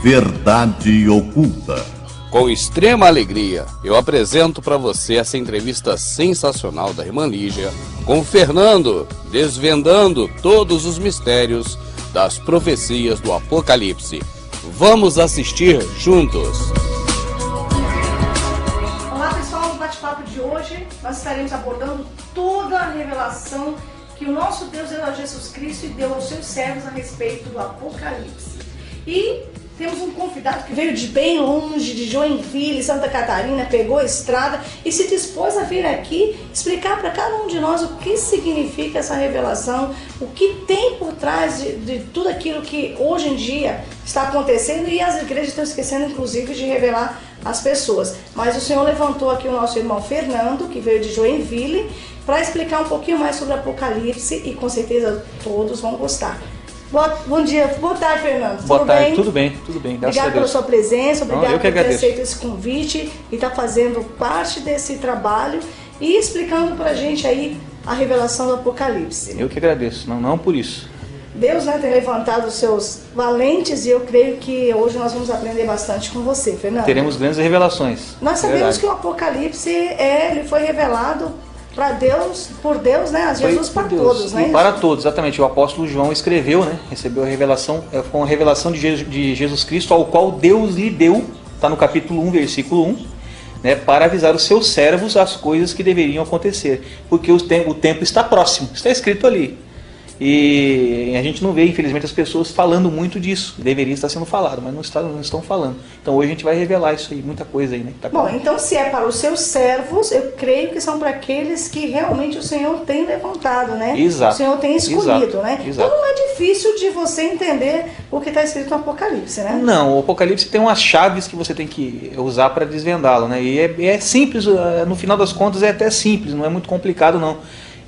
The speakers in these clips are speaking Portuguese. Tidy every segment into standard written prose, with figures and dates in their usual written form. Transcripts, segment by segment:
Verdade Oculta. Com extrema alegria, eu apresento para você essa entrevista sensacional da irmã Lígia com Fernando, desvendando todos os mistérios das profecias do Apocalipse. Vamos assistir juntos. Olá pessoal, no bate-papo de hoje nós estaremos abordando toda a revelação que o nosso Deus deu a Jesus Cristo e deu aos seus servos a respeito do Apocalipse. E temos um convidado que veio de bem longe, de Joinville, Santa Catarina, pegou a estrada e se dispôs a vir aqui explicar para cada um de nós o que significa essa revelação, o que tem por trás de tudo aquilo que hoje em dia está acontecendo, e as igrejas estão esquecendo inclusive de revelar às pessoas. Mas o Senhor levantou aqui o nosso irmão Fernando, que veio de Joinville, para explicar um pouquinho mais sobre Apocalipse, e com certeza todos vão gostar. Bom dia, boa tarde, Fernando. Boa tarde, tudo bem, Obrigado pela sua presença, obrigado por ter aceito esse convite e estar fazendo parte desse trabalho e explicando pra gente aí a revelação do Apocalipse. Eu que agradeço, não por isso. Deus, né, tem levantado os seus valentes e eu creio que hoje nós vamos aprender bastante com você, Fernando. Teremos grandes revelações. Nós sabemos que o Apocalipse ele foi revelado para Deus, por Deus, né? A Jesus para todos, né? E para todos, exatamente. O apóstolo João escreveu, né? Recebeu a revelação, com a revelação de Jesus Cristo, ao qual Deus lhe deu, está no capítulo 1, versículo 1, né? Para avisar os seus servos as coisas que deveriam acontecer. Porque o tempo está próximo, está escrito ali. E a gente não vê, infelizmente, as pessoas falando muito disso. Deveria estar sendo falado, mas não estão falando. Então hoje a gente vai revelar isso aí, muita coisa aí, né? Bom, então se é para os seus servos, eu creio que são para aqueles que realmente o Senhor tem levantado, né? Exato. O Senhor tem escolhido, né? Exato. Então não é difícil de você entender o que está escrito no Apocalipse, né? Não, o Apocalipse tem umas chaves que você tem que usar para desvendá-lo, né? E é simples, no final das contas é até simples, não é muito complicado não.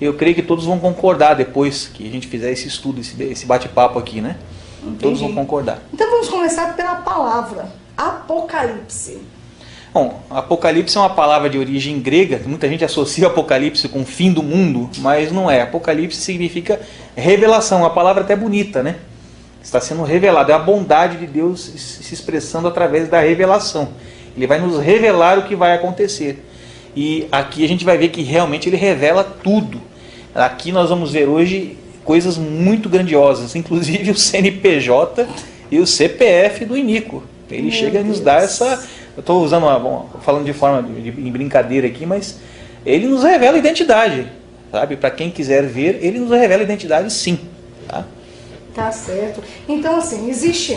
Eu creio que todos vão concordar depois que a gente fizer esse estudo, esse bate-papo aqui, né? Entendi. Todos vão concordar. Então vamos começar pela palavra, Apocalipse. Bom, Apocalipse é uma palavra de origem grega, muita gente associa Apocalipse com o fim do mundo, mas não é. Apocalipse significa revelação, uma palavra até bonita, né? Está sendo revelado, é a bondade de Deus se expressando através da revelação. Ele vai nos revelar o que vai acontecer. E aqui a gente vai ver que realmente ele revela tudo. Aqui nós vamos ver hoje coisas muito grandiosas, inclusive o CNPJ e o CPF do Inico. Ele chega a nos dar essa... Eu estou usando, falando de forma em brincadeira aqui, mas ele nos revela a identidade, sabe? Para quem quiser ver, ele nos revela a identidade sim. Tá certo. Então assim,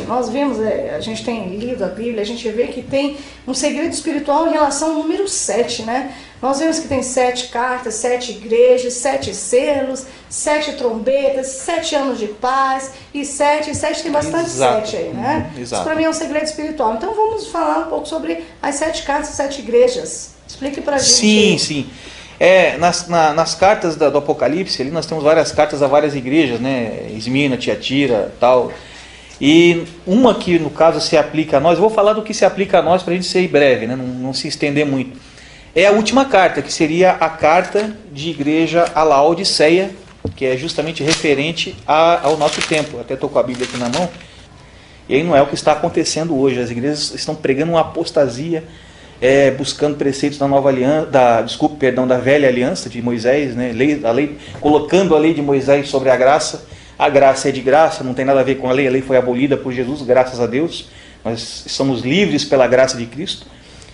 nós vemos, a gente tem lido a Bíblia, a gente vê que tem um segredo espiritual em relação ao número 7, né? Nós vemos que tem 7 cartas, 7 igrejas, 7 selos, 7 trombetas, 7 anos de paz, e 7 tem bastante 7 aí, né? Exato. Isso para mim é um segredo espiritual. Então vamos falar um pouco sobre as 7 cartas, 7 igrejas. Explique pra gente. Sim. Nas cartas do Apocalipse, ali nós temos várias cartas a várias igrejas, né? Esmirna, Tiatira, tal. E uma que no caso se aplica a nós, eu vou falar do que se aplica a nós para a gente ser breve, né? Não se estender muito. É a última carta, que seria a carta de igreja a Laodiceia, que é justamente referente ao nosso tempo. Eu até estou com a Bíblia aqui na mão. E aí não é o que está acontecendo hoje. As igrejas estão pregando uma apostasia, buscando preceitos da nova aliança, da velha aliança de Moisés, né? Colocando a lei de Moisés sobre a graça. A graça é de graça, não tem nada a ver com a lei foi abolida por Jesus, graças a Deus. Nós somos livres pela graça de Cristo.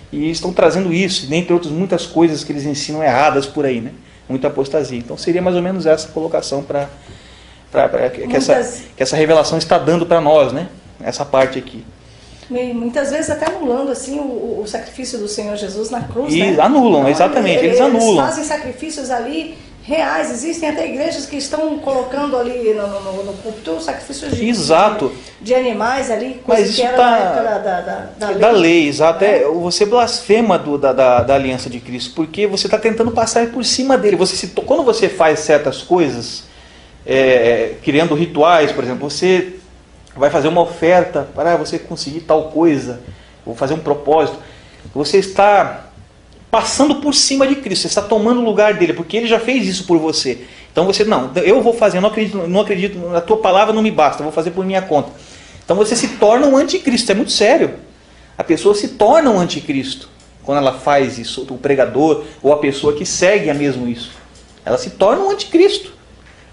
E estão trazendo isso, dentre outras muitas coisas que eles ensinam erradas por aí, né? Muita apostasia. Então seria mais ou menos essa colocação que essa revelação está dando para nós, né? Essa parte aqui. Muitas vezes até anulando assim o sacrifício do Senhor Jesus na cruz, e né? anulam, então, exatamente, eles anulam. Eles fazem sacrifícios ali reais, existem até igrejas que estão colocando ali no púlpito sacrifícios de animais ali, coisa mas isso que era na época da lei. Exato. Você blasfema da aliança de Cristo, porque você está tentando passar por cima dele. Quando você faz certas coisas, criando rituais, por exemplo, você vai fazer uma oferta para você conseguir tal coisa, ou fazer um propósito, você está passando por cima de Cristo, você está tomando o lugar dele, porque ele já fez isso por você. Então você, eu vou fazer, eu não acredito, a tua palavra não me basta, eu vou fazer por minha conta. Então você se torna um anticristo, é muito sério. A pessoa se torna um anticristo quando ela faz isso, o pregador ou a pessoa que segue mesmo isso. Ela se torna um anticristo.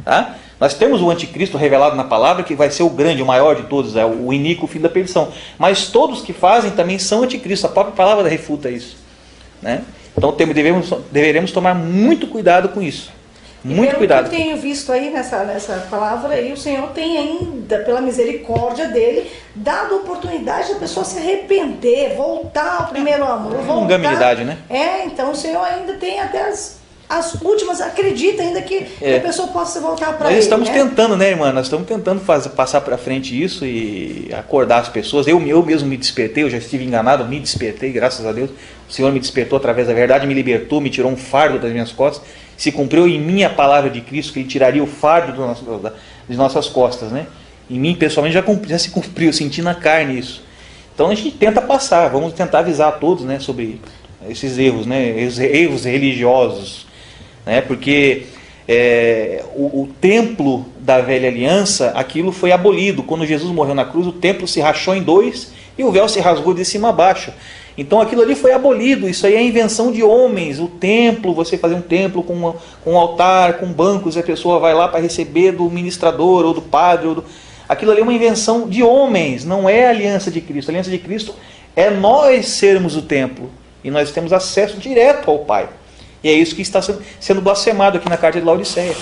Tá? Nós temos o anticristo revelado na palavra, que vai ser o grande, o maior de todos, é o iníquo, o filho da perdição. Mas todos que fazem também são anticristos, a própria palavra refuta isso. Né? Então deveremos tomar muito cuidado com isso. Muito cuidado. O que eu tenho visto aí nessa palavra, aí o Senhor tem ainda, pela misericórdia dele, dado oportunidade da pessoa se arrepender, voltar ao primeiro amor. Longanimidade, né? Então o Senhor ainda tem até as últimas, acredita ainda que a pessoa possa voltar para ele. Nós estamos tentando, né, irmã? Nós estamos tentando passar para frente isso e acordar as pessoas. Eu mesmo me despertei, eu já estive enganado, me despertei, graças a Deus. O Senhor me despertou através da verdade, me libertou, me tirou um fardo das minhas costas. Se cumpriu em mim a palavra de Cristo, que Ele tiraria o fardo de nossas costas, né? Em mim, pessoalmente, já se cumpriu, eu senti na carne isso. Então a gente tenta passar, vamos tentar avisar a todos, né, sobre esses erros, né, erros religiosos, né, porque o templo da velha aliança, aquilo foi abolido. Quando Jesus morreu na cruz, o templo se rachou em dois e o véu se rasgou de cima a baixo. Então aquilo ali foi abolido. Isso aí é invenção de homens. O templo, você fazer um templo com um altar, com bancos, e a pessoa vai lá para receber do ministrador ou do padre. Aquilo ali é uma invenção de homens, não é a aliança de Cristo. A aliança de Cristo é nós sermos o templo e nós temos acesso direto ao Pai. E é isso que está sendo blasfemado aqui na carta de Laodiceia.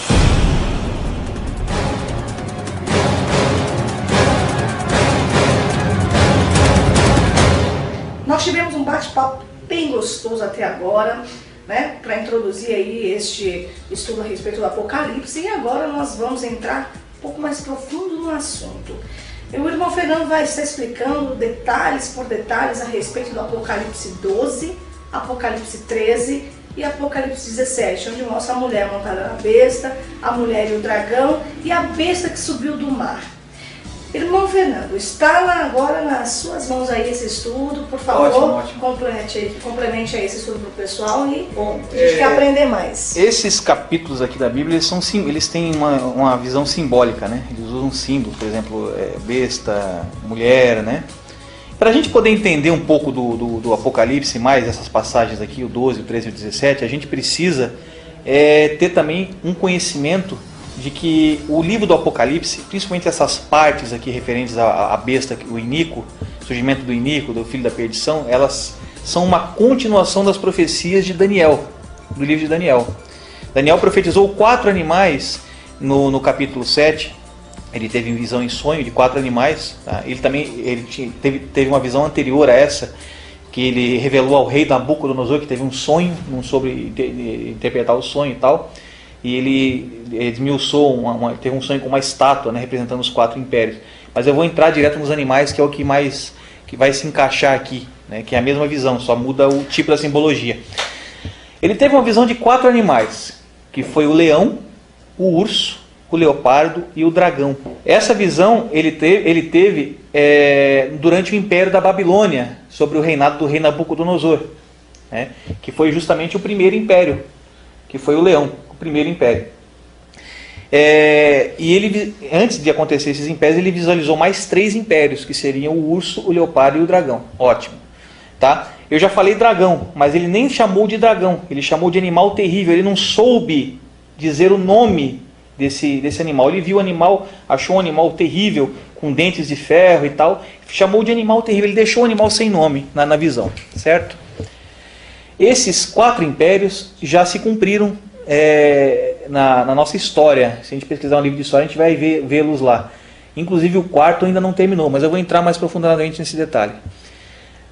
Nós tivemos um bate-papo bem gostoso até agora, né, para introduzir aí este estudo a respeito do Apocalipse, e agora nós vamos entrar um pouco mais profundo no assunto. O irmão Fernando vai estar explicando detalhes por detalhes a respeito do Apocalipse 12, Apocalipse 13 e Apocalipse 17, onde mostra a mulher montada na besta, a mulher e o dragão e a besta que subiu do mar. Irmão Fernando, está agora nas suas mãos aí esse estudo, por favor, ótimo. Complemente aí esse estudo para o pessoal e a gente quer aprender mais. Esses capítulos aqui da Bíblia, eles têm uma visão simbólica, né? Eles usam símbolos, por exemplo, besta, mulher, né? Para a gente poder entender um pouco do Apocalipse, mais essas passagens aqui, o 12, o 13 e o 17, a gente precisa ter também um conhecimento de que o livro do Apocalipse, principalmente essas partes aqui referentes à besta, o iníquo, surgimento do iníquo, do filho da perdição, elas são uma continuação das profecias de Daniel, do livro de Daniel. Daniel profetizou 4 animais no capítulo 7, ele teve visão em sonho de 4 animais, tá? Ele teve uma visão anterior a essa, que ele revelou ao rei Nabucodonosor, que teve um sonho, não soube interpretar o sonho e tal. E ele esmiuçou, teve um sonho com uma estátua, né, representando os 4 impérios. Mas eu vou entrar direto nos animais, que é o que vai se encaixar aqui, né, que é a mesma visão, só muda o tipo da simbologia. Ele teve uma visão de 4 animais, que foi o leão, o urso, o leopardo e o dragão. Essa visão ele teve durante o império da Babilônia, sobre o reinado do rei Nabucodonosor, né, que foi justamente o primeiro império, que foi o leão. Primeiro império. E ele, antes de acontecer esses impérios, ele visualizou mais 3 impérios, que seriam o urso, o leopardo e o dragão. Ótimo. Tá? Eu já falei dragão, mas ele nem chamou de dragão, ele chamou de animal terrível. Ele não soube dizer o nome desse animal. Ele viu o animal, achou um animal terrível, com dentes de ferro e tal, chamou de animal terrível. Ele deixou o animal sem nome na visão, certo? Esses 4 impérios já se cumpriram na nossa história. Se a gente pesquisar um livro de história, a gente vai vê-los lá. Inclusive o 4º ainda não terminou, mas eu vou entrar mais profundamente nesse detalhe.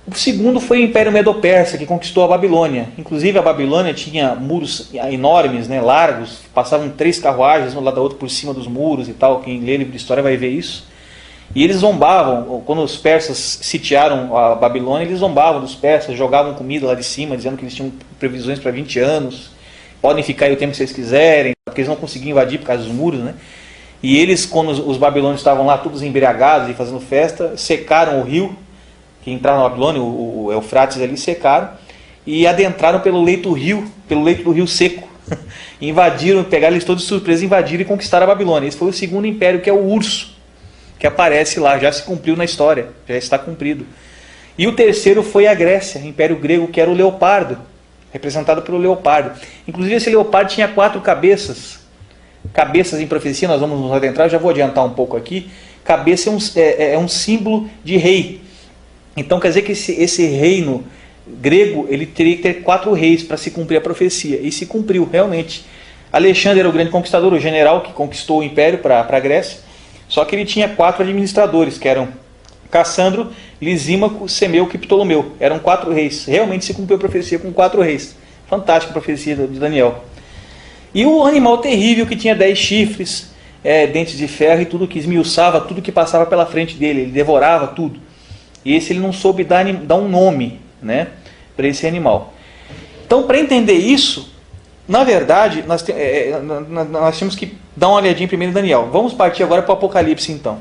O segundo foi o Império Medo-Persa, que conquistou a Babilônia. Inclusive a Babilônia tinha muros enormes, né, largos, passavam 3 carruagens um lado da outra por cima dos muros e tal. Quem lê livro de história vai ver isso. E eles zombavam, quando os persas sitiaram a Babilônia, eles zombavam dos persas, jogavam comida lá de cima, dizendo que eles tinham previsões para 20 anos. Podem ficar aí o tempo que vocês quiserem, porque eles não conseguiam invadir por causa dos muros, né? E eles, quando os babilônios estavam lá todos embriagados e fazendo festa, secaram o rio, que entrava na Babilônia, o Eufrates ali, secaram, e adentraram pelo leito do rio seco. Invadiram, pegaram eles todos de surpresa, invadiram e conquistaram a Babilônia. Esse foi o segundo império, que é o urso. que aparece lá, já se cumpriu na história, já está cumprido. E o terceiro foi a Grécia, Império Grego, que era o leopardo, representado pelo leopardo. Inclusive esse leopardo tinha 4 cabeças. Cabeças em profecia, nós vamos nos adentrar, eu já vou adiantar um pouco aqui. Cabeça é um símbolo de rei. Então quer dizer que esse reino grego, ele teria que ter 4 reis para se cumprir a profecia. E se cumpriu, realmente. Alexandre era o grande conquistador, o general que conquistou o império para a Grécia. Só que ele tinha 4 administradores, que eram Cassandro, Lisímaco, Semeuco e Ptolomeu. Eram 4 reis. Realmente se cumpriu a profecia com 4 reis. Fantástica a profecia de Daniel. E o animal terrível que tinha 10 chifres, dentes de ferro e tudo que esmiuçava, tudo que passava pela frente dele. Ele devorava tudo. E esse ele não soube dar um nome, né, para esse animal. Então, para entender isso, na verdade, nós temos que dar uma olhadinha primeiro em Daniel. Vamos partir agora para o Apocalipse, então.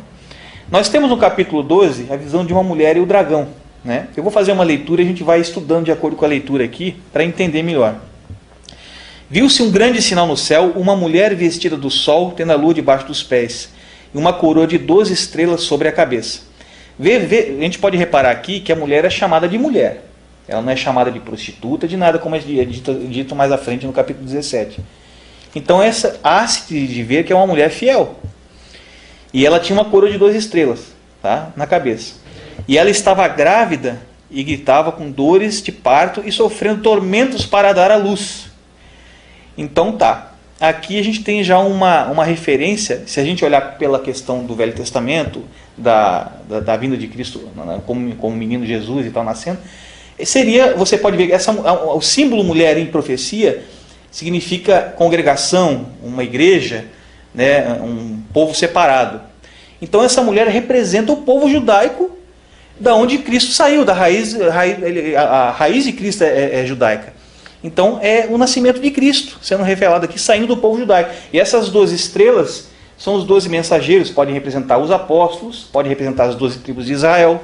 Nós temos no capítulo 12 a visão de uma mulher e o dragão, né? Eu vou fazer uma leitura e a gente vai estudando de acordo com a leitura aqui, para entender melhor. Viu-se um grande sinal no céu, uma mulher vestida do sol, tendo a lua debaixo dos pés, e uma coroa de 12 estrelas sobre a cabeça. A gente pode reparar aqui que a mulher é chamada de mulher. Ela não é chamada de prostituta, de nada, como é dito mais à frente no capítulo 17. Então há-se de ver que é uma mulher fiel. E ela tinha uma coroa de 12 estrelas, tá, na cabeça. E ela estava grávida e gritava com dores de parto e sofrendo tormentos para dar à luz. Então tá, aqui a gente tem já uma referência, se a gente olhar pela questão do Velho Testamento, da vinda de Cristo como menino Jesus e tal nascendo, você pode ver, o símbolo mulher em profecia significa congregação, uma igreja, né, um povo separado. Então essa mulher representa o povo judaico, da onde Cristo saiu, a raiz de Cristo é judaica. Então é o nascimento de Cristo sendo revelado aqui, saindo do povo judaico. E essas 12 estrelas são os 12 mensageiros, podem representar os apóstolos, podem representar as 12 tribos de Israel.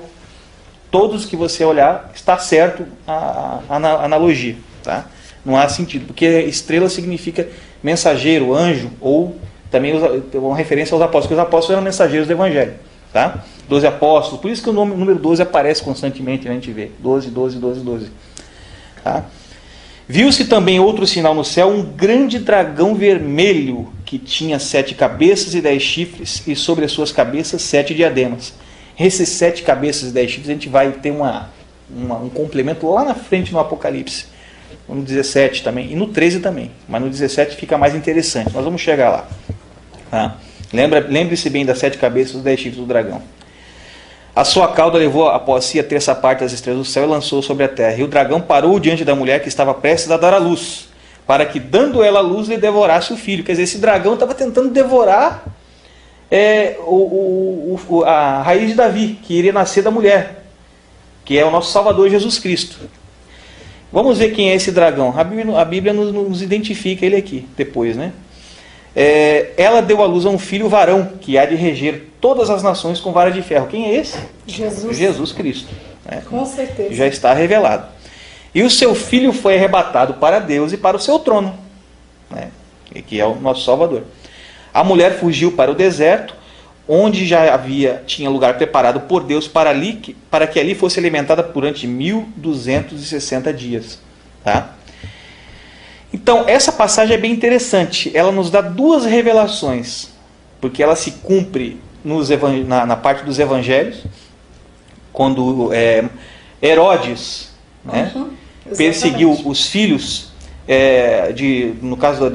Todos que você olhar, está certo a analogia. Tá? Não há sentido, porque estrela significa mensageiro, anjo, ou também uma referência aos apóstolos, porque os apóstolos eram mensageiros do evangelho. Tá? 12 apóstolos, por isso que o número 12 aparece constantemente, né? A gente vê 12, 12, 12, 12. Tá? Viu-se também outro sinal no céu, um grande dragão vermelho, que tinha 7 cabeças e 10 chifres, e sobre as suas cabeças 7 diademas. Esses 7 cabeças e 10 chifres, a gente vai ter um complemento lá na frente no Apocalipse, no 17 também, e no 13 também, mas no 17 fica mais interessante, nós vamos chegar lá. Tá? Lembre-se bem das 7 cabeças e dos 10 chifres do dragão. A sua cauda levou após si a terça parte das estrelas do céu e lançou sobre a terra. E o dragão parou diante da mulher que estava prestes a dar à luz, para que, dando ela a luz, lhe devorasse o filho. Quer dizer, esse dragão estava tentando devorar a raiz de Davi, que iria nascer da mulher, que é o nosso Salvador Jesus Cristo. Vamos ver quem é esse dragão. A Bíblia nos identifica ele aqui, depois, né? Ela deu à luz a um filho varão, que há de reger todas as nações com vara de ferro. Quem é esse? Jesus Cristo. Né? Com certeza. Já está revelado. E o seu filho foi arrebatado para Deus e para o seu trono, né? Que é o nosso Salvador. A mulher fugiu para o deserto, onde já tinha lugar preparado por Deus para que ali fosse alimentada durante 1260 dias. Tá? Então, essa passagem é bem interessante. Ela nos dá 2 revelações, porque ela se cumpre na parte dos evangelhos, quando Herodes, né, perseguiu os filhos, no caso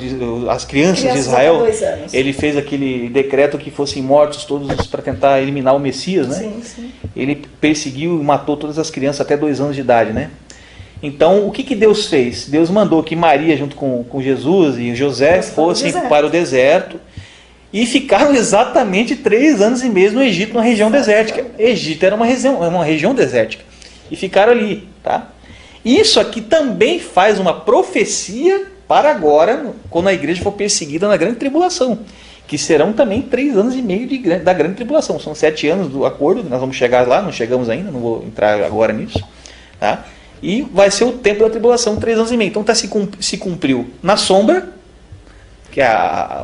das crianças de Israel, ele fez aquele decreto que fossem mortos todos para tentar eliminar o Messias. Né? Sim, sim. Ele perseguiu e matou todas as crianças até 2 anos de idade, né? Então, o que Deus fez? Deus mandou que Maria, junto com Jesus e José, fossem para o deserto e ficaram exatamente 3 anos e meio no Egito, numa região desértica. Egito era uma região desértica. E ficaram ali. Tá? Isso aqui também faz uma profecia para agora, quando a igreja for perseguida na grande tribulação, que serão também 3 anos e meio da grande tribulação. São 7 anos do acordo, nós vamos chegar lá, não chegamos ainda, não vou entrar agora nisso. Tá? E vai ser o tempo da tribulação, 3 anos e meio. Então se cumpriu na sombra, que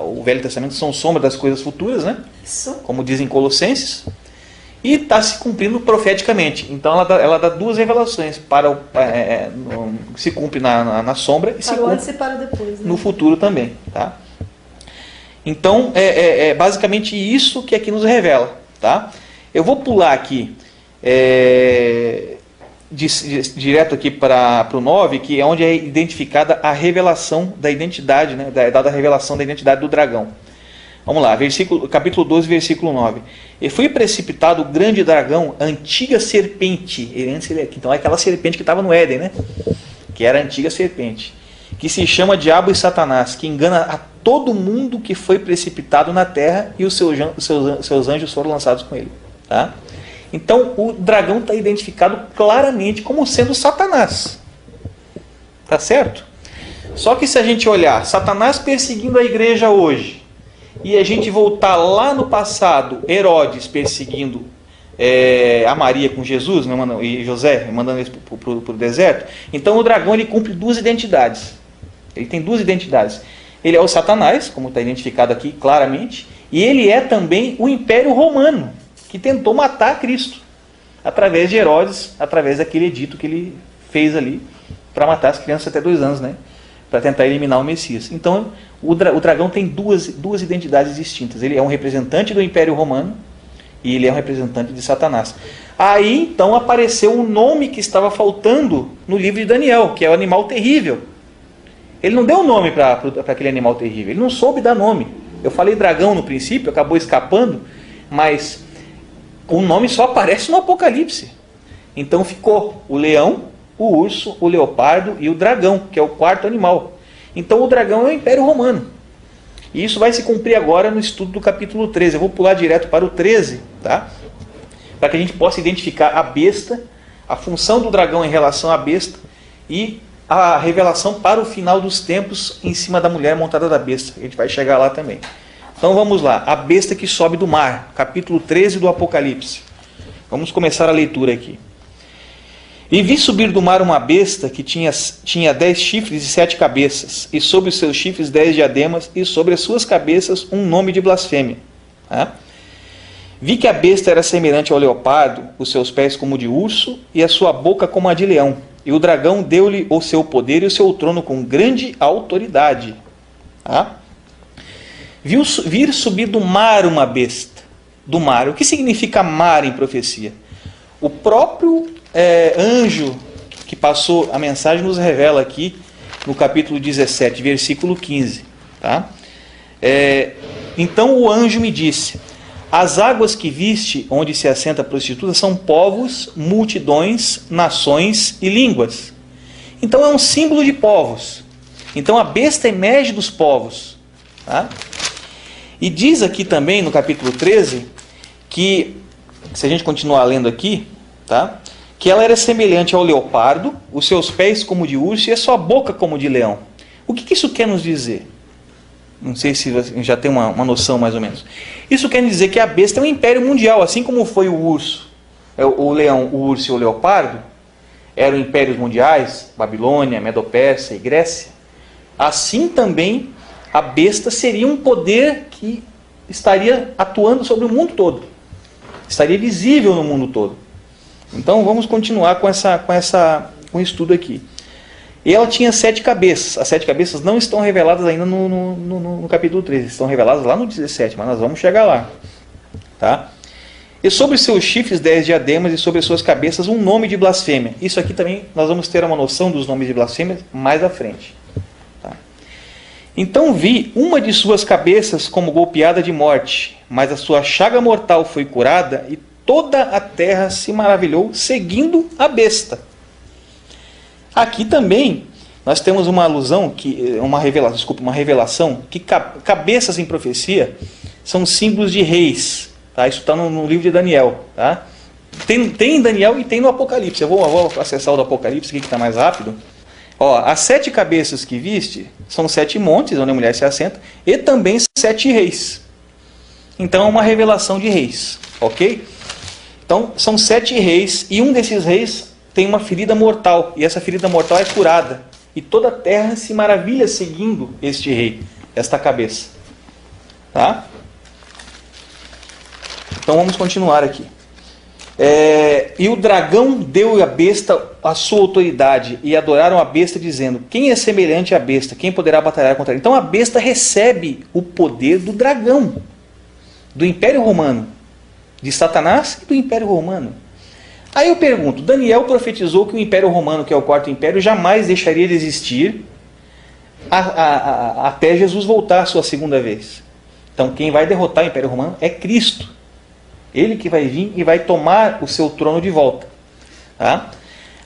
o Velho Testamento são sombra das coisas futuras, né? Isso. Como dizem Colossenses, e está se cumprindo profeticamente. Então ela dá duas revelações, se cumpre na sombra e se cumpre antes e para depois, né? no futuro também. Tá? Então basicamente isso que aqui nos revela. Tá? Eu vou pular aqui direto aqui para o 9, que é onde é identificada a revelação da identidade, né? Dada a revelação da identidade do dragão. Vamos lá, capítulo 12, versículo 9. E foi precipitado o grande dragão, a antiga serpente. Então é aquela serpente que estava no Éden, né? Que era a antiga serpente. Que se chama Diabo e Satanás, que engana a todo mundo que foi precipitado na terra, e os seus anjos foram lançados com ele. Tá? Então o dragão está identificado claramente como sendo Satanás. Tá certo? Só que se a gente olhar Satanás perseguindo a igreja hoje, e a gente voltar lá no passado, Herodes perseguindo a Maria com Jesus, né, e José, mandando eles para o deserto, então o dragão ele cumpre duas identidades. Ele tem duas identidades. Ele é o Satanás, como está identificado aqui claramente, e ele é também o Império Romano, que tentou matar Cristo, através de Herodes, através daquele edito que ele fez ali, para matar as crianças até 2 anos, né? Para tentar eliminar o Messias. Então, o dragão tem duas identidades distintas. Ele é um representante do Império Romano e ele é um representante de Satanás. Aí, então, apareceu um nome que estava faltando no livro de Daniel, que é o animal terrível. Ele não deu nome para aquele animal terrível, ele não soube dar nome. Eu falei dragão no princípio, acabou escapando, mas o nome só aparece no Apocalipse. Então ficou o leão, o urso, o leopardo e o dragão, que é o 4º animal. Então o dragão é o Império Romano. E isso vai se cumprir agora no estudo do capítulo 13. Eu vou pular direto para o 13, tá? Para que a gente possa identificar a besta, a função do dragão em relação à besta e a revelação para o final dos tempos em cima da mulher montada da besta. A gente vai chegar lá também. Então vamos lá. A besta que sobe do mar, capítulo 13 do Apocalipse. Vamos começar a leitura aqui. E vi subir do mar uma besta que tinha 10 chifres e 7 cabeças, e sobre os seus chifres 10 diademas, e sobre as suas cabeças um nome de blasfêmia. Vi que a besta era semelhante ao leopardo, os seus pés como de urso, e a sua boca como a de leão. E o dragão deu-lhe o seu poder e o seu trono com grande autoridade. Vir subir do mar uma besta. Do mar. O que significa mar em profecia? O próprio anjo que passou a mensagem nos revela aqui no capítulo 17, versículo 15. Tá? Então o anjo me disse: as águas que viste, onde se assenta a prostituta, são povos, multidões, nações e línguas. Então é um símbolo de povos. Então a besta emerge dos povos. Tá? E diz aqui também no capítulo 13 que, se a gente continuar lendo aqui, tá? Que ela era semelhante ao leopardo, os seus pés como de urso e a sua boca como de leão. O que isso quer nos dizer? Não sei se você já tem uma noção mais ou menos. Isso quer dizer que a besta é um império mundial, assim como foi o urso, o leão, o urso e o leopardo, eram impérios mundiais, Babilônia, Medo-Pérsia e Grécia. Assim também a besta seria um poder que estaria atuando sobre o mundo todo. Estaria visível no mundo todo. Então vamos continuar com o estudo aqui. E ela tinha 7 cabeças. As 7 cabeças não estão reveladas ainda no capítulo 13. Estão reveladas lá no 17, mas nós vamos chegar lá. Tá? E sobre seus chifres 10 diademas e sobre suas cabeças um nome de blasfêmia. Isso aqui também nós vamos ter uma noção dos nomes de blasfêmia mais à frente. Tá? Então vi uma de suas cabeças como golpeada de morte, mas a sua chaga mortal foi curada e toda a terra se maravilhou seguindo a besta. Aqui também nós temos uma alusão, uma revelação, que cabeças em profecia são símbolos de reis. Tá? Isso está no livro de Daniel. Tá? Tem em Daniel e tem no Apocalipse. Eu vou acessar o do Apocalipse aqui que está mais rápido. As 7 cabeças que viste são 7 montes onde a mulher se assenta e também 7 reis. Então é uma revelação de reis. Ok? Então são 7 reis e um desses reis tem uma ferida mortal, e essa ferida mortal é curada, e toda a terra se maravilha seguindo este rei. esta cabeça. Tá? Então vamos continuar aqui. E o dragão deu à besta a sua autoridade, e adoraram a besta, dizendo: quem é semelhante à besta? Quem poderá batalhar contra ele? Então a besta recebe o poder do dragão, do Império Romano, de Satanás e do Império Romano. Aí eu pergunto, Daniel profetizou que o Império Romano, que é o quarto império, jamais deixaria de existir até Jesus voltar a sua segunda vez. Então quem vai derrotar o Império Romano é Cristo. Ele que vai vir e vai tomar o seu trono de volta. Tá?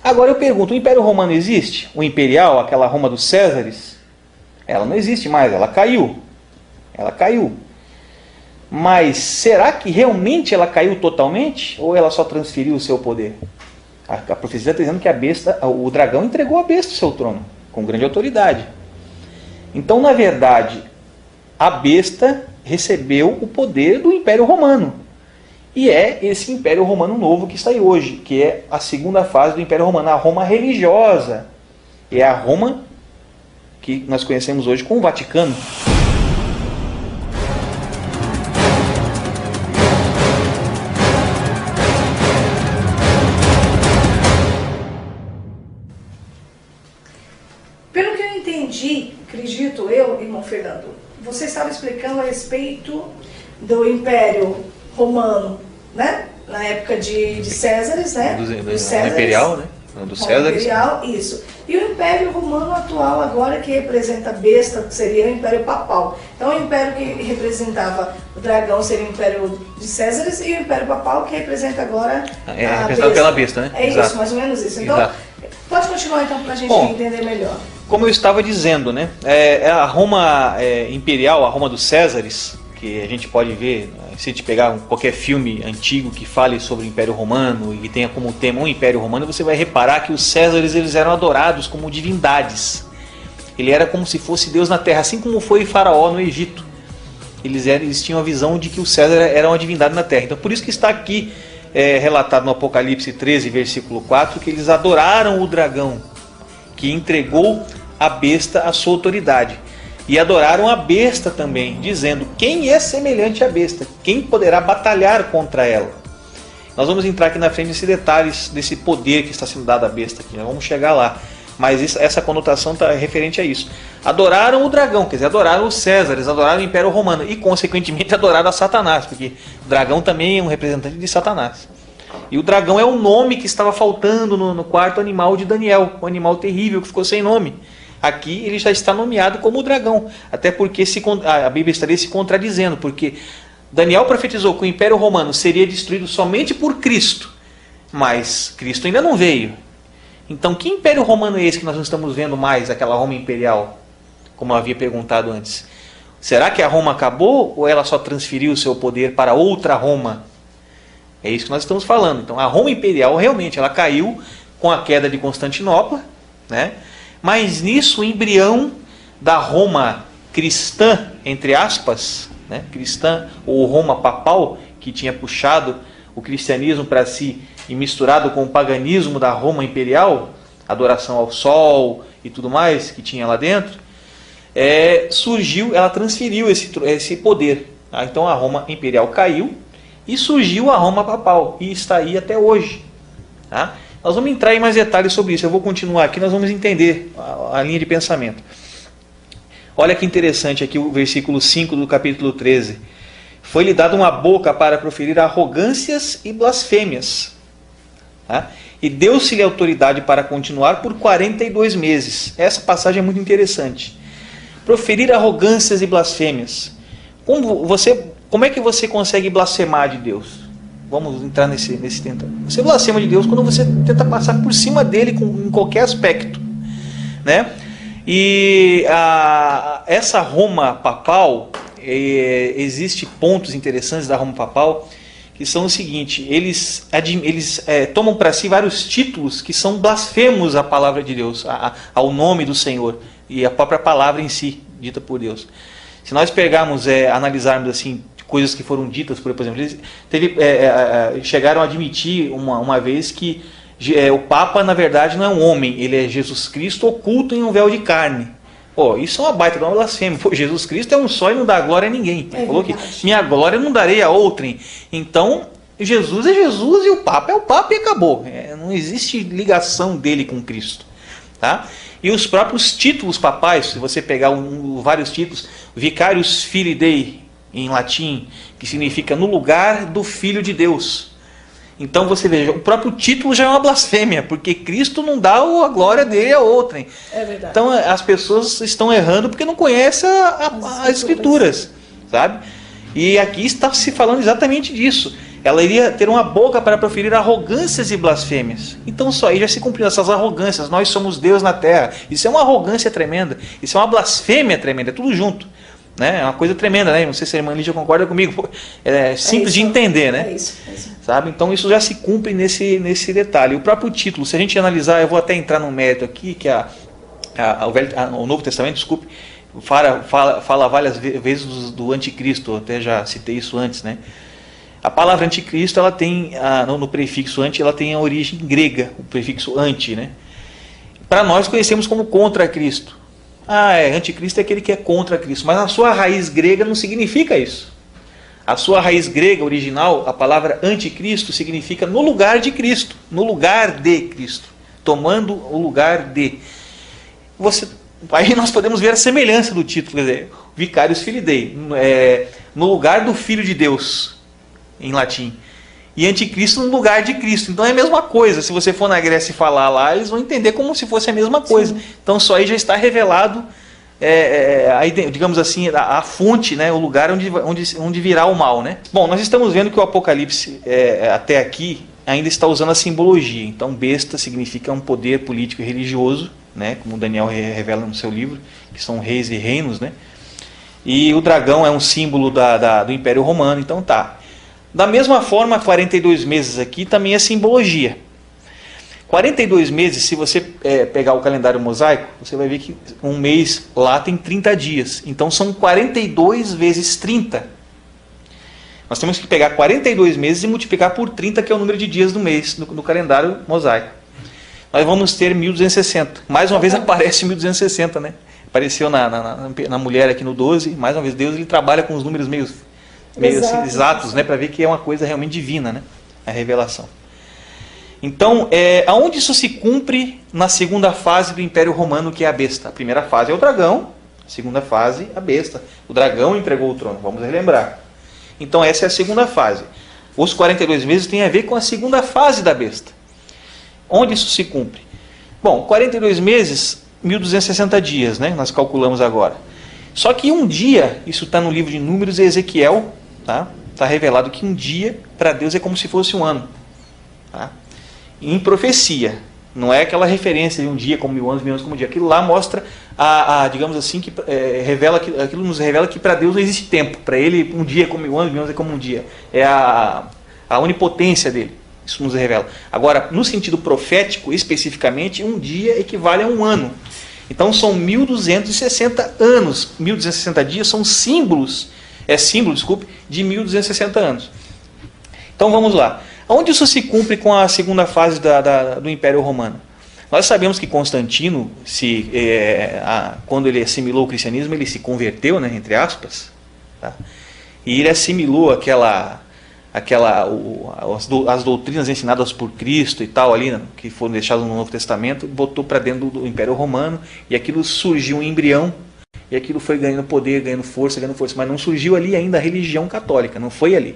Agora eu pergunto, o Império Romano existe? O imperial, aquela Roma dos Césares? Ela não existe mais, ela caiu. Ela caiu. Mas será que realmente ela caiu totalmente? Ou ela só transferiu o seu poder? A profecia está dizendo que a besta, o dragão entregou a besta o seu trono, com grande autoridade. Então, na verdade, a besta recebeu o poder do Império Romano. E é esse Império Romano novo que está aí hoje, que é a segunda fase do Império Romano, a Roma religiosa. É a Roma que nós conhecemos hoje como o Vaticano. Pelo que eu entendi, acredito eu, irmão Fernando, você estava explicando a respeito do Império Romano, né? Na época de Césares, né? Do Césares, imperial, né? Do Césares. Imperial, isso. E o Império Romano atual agora, que representa a besta, seria o Império Papal. Então o Império que representava o dragão seria o Império de Césares, e o Império Papal que representa agora a representado pela besta, né? É Exato. Isso, mais ou menos isso. Então, Exato. Pode continuar então para a gente entender melhor. Como eu estava dizendo, né? A Roma imperial, a Roma dos Césares, que a gente pode ver, se a gente pegar qualquer filme antigo que fale sobre o Império Romano e tenha como tema um Império Romano, você vai reparar que os Césares eles eram adorados como divindades. Ele era como se fosse Deus na Terra, assim como foi Faraó no Egito. Eles tinham a visão de que o César era uma divindade na Terra. Então por isso que está aqui relatado no Apocalipse 13, versículo 4, que eles adoraram o dragão, que entregou a besta a sua autoridade. E adoraram a besta também, dizendo: quem é semelhante à besta? Quem poderá batalhar contra ela? Nós vamos entrar aqui na frente nesses detalhes desse poder que está sendo dado à besta aqui. Nós vamos chegar lá. Mas essa conotação está referente a isso. Adoraram o dragão, quer dizer, adoraram os Césares, adoraram o Império Romano e, consequentemente, adoraram a Satanás, porque o dragão também é um representante de Satanás. E o dragão é o nome que estava faltando no quarto animal de Daniel, o animal terrível que ficou sem nome. Aqui ele já está nomeado como o dragão, até porque a Bíblia estaria se contradizendo, porque Daniel profetizou que o Império Romano seria destruído somente por Cristo, mas Cristo ainda não veio. Então que Império Romano é esse que nós não estamos vendo mais, aquela Roma imperial, como eu havia perguntado antes? Será que a Roma acabou ou ela só transferiu o seu poder para outra Roma? É isso que nós estamos falando. Então a Roma imperial realmente ela caiu com a queda de Constantinopla, né? Mas nisso o embrião da Roma cristã, entre aspas, né? Cristã ou Roma papal, que tinha puxado o cristianismo para si e misturado com o paganismo da Roma imperial, adoração ao sol e tudo mais que tinha lá dentro, surgiu, ela transferiu esse poder. Tá? Então a Roma imperial caiu e surgiu a Roma papal e está aí até hoje. Tá? Nós vamos entrar em mais detalhes sobre isso. Eu vou continuar aqui, nós vamos entender a linha de pensamento. Olha que interessante aqui o versículo 5 do capítulo 13. Foi-lhe dada uma boca para proferir arrogâncias e blasfêmias. Tá? E deu-se-lhe autoridade para continuar por 42 meses. Essa passagem é muito interessante. Proferir arrogâncias e blasfêmias. Como é que você consegue blasfemar de Deus? Vamos entrar nesse tentando. Você blasfema de Deus quando você tenta passar por cima dele em qualquer aspecto, né? E essa Roma papal, existe pontos interessantes da Roma papal que são o seguinte: eles tomam para si vários títulos que são blasfemos à palavra de Deus, ao nome do Senhor e à própria palavra em si, dita por Deus. Se nós pegarmos, analisarmos assim coisas que foram ditas, por exemplo, eles chegaram a admitir uma vez que o Papa, na verdade, não é um homem, ele é Jesus Cristo oculto em um véu de carne. Pô, isso é uma baita de uma blasfêmia. Pô, Jesus Cristo é um só e não dá glória a ninguém. Ele falou que minha glória eu não darei a outrem. Então, Jesus é Jesus e o Papa é o Papa e acabou. Não existe ligação dele com Cristo. Tá? E os próprios títulos papais, se você pegar vários títulos, Vicarius Filii Dei, em latim, que significa no lugar do Filho de Deus. Então você veja, o próprio título já é uma blasfêmia, porque Cristo não dá a glória dele a outrem. É verdade. Então as pessoas estão errando porque não conhecem as Escrituras, sabe? E aqui está se falando exatamente disso. Ela iria ter uma boca para proferir arrogâncias e blasfêmias. Então só aí já se cumpriu essas arrogâncias. Nós somos Deus na terra. Isso é uma arrogância tremenda. Isso é uma blasfêmia tremenda. É tudo junto. Né? É uma coisa tremenda, né? Não sei se a irmã Lígia concorda comigo. É simples de entender, né? É isso. Sabe? Então isso já se cumpre nesse detalhe. O próprio título, se a gente analisar, eu vou até entrar no mérito aqui, que o Novo Testamento, desculpe, fala várias vezes do anticristo. Eu até já citei isso antes, né? A palavra anticristo, ela tem, no prefixo anti, ela tem a origem grega, o prefixo anti, né? Para nós conhecemos como contra Cristo. Anticristo é aquele que é contra Cristo, mas a sua raiz grega não significa isso. A sua raiz grega original, a palavra anticristo, significa no lugar de Cristo, no lugar de Cristo, tomando o lugar de. Aí nós podemos ver a semelhança do título, quer dizer, Vicarius Filii Dei, no lugar do Filho de Deus, em latim, e anticristo no lugar de Cristo. Então é a mesma coisa. Se você for na Grécia e falar lá, eles vão entender como se fosse a mesma coisa. Sim. Então só aí já está revelado, digamos assim, a fonte, né, o lugar onde virá o mal, né? Bom, nós estamos vendo que o Apocalipse até aqui ainda está usando a simbologia. Então besta significa um poder político e religioso, né, como Daniel revela no seu livro, que são reis e reinos, né? E o dragão é um símbolo do Império Romano. Então tá. Da mesma forma, 42 meses aqui também é simbologia. 42 meses, se você pegar o calendário mosaico, você vai ver que um mês lá tem 30 dias. Então são 42 vezes 30. Nós temos que pegar 42 meses e multiplicar por 30, que é o número de dias do mês no calendário mosaico. Nós vamos ter 1260. Mais uma vez aparece 1260, né? Apareceu na mulher aqui no 12. Mais uma vez, Deus ele trabalha com os números meio assim, exatos, né, para ver que é uma coisa realmente divina, né, a revelação. Então, aonde isso se cumpre na segunda fase do Império Romano, que é a besta? A primeira fase é o dragão, a segunda fase a besta. O dragão entregou o trono, vamos relembrar. Então essa é a segunda fase. Os 42 meses tem a ver com a segunda fase da besta. Onde isso se cumpre? Bom, 42 meses, 1260 dias, né, nós calculamos agora. Só que um dia, isso está no livro de Números e Ezequiel, tá revelado que um dia para Deus é como se fosse um ano. Tá? Em profecia, não é aquela referência de um dia como 1000 anos, 1000 anos como um dia. Aquilo lá mostra, digamos assim, que aquilo nos revela que para Deus não existe tempo. Para Ele, um dia é como 1000 anos, 1000 anos é como um dia. É a onipotência dele. Isso nos revela. Agora, no sentido profético, especificamente, um dia equivale a um ano. Então são 1260 anos. 1260 dias são símbolo, de 1260 anos. Então vamos lá. Onde isso se cumpre com a segunda fase do Império Romano? Nós sabemos que Constantino, quando ele assimilou o cristianismo, ele se converteu, né, entre aspas, tá? E ele assimilou as doutrinas ensinadas por Cristo e tal ali, né, que foram deixadas no Novo Testamento, botou para dentro do Império Romano, e aquilo surgiu um embrião, e aquilo foi ganhando poder, ganhando força, mas não surgiu ali ainda a religião católica, não foi ali.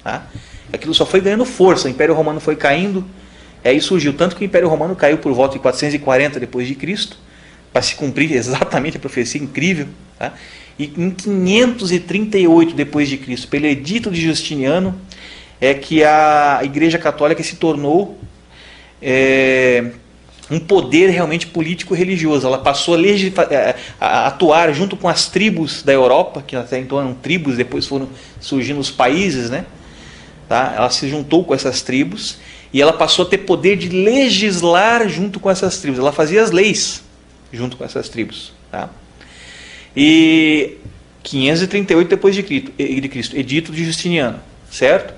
Tá? Aquilo só foi ganhando força, o Império Romano foi caindo, aí surgiu, tanto que o Império Romano caiu por volta de 440 depois de Cristo, para se cumprir exatamente a profecia incrível, tá? E em 538 depois de Cristo, pelo edito de Justiniano, é que a Igreja Católica se tornou um poder realmente político e religioso. Ela passou a atuar junto com as tribos da Europa, que até então eram tribos, depois foram surgindo os países, né? Tá? Ela se juntou com essas tribos e ela passou a ter poder de legislar junto com essas tribos. Ela fazia as leis junto com essas tribos. Tá? E 538 depois de Cristo, edito de Justiniano, certo?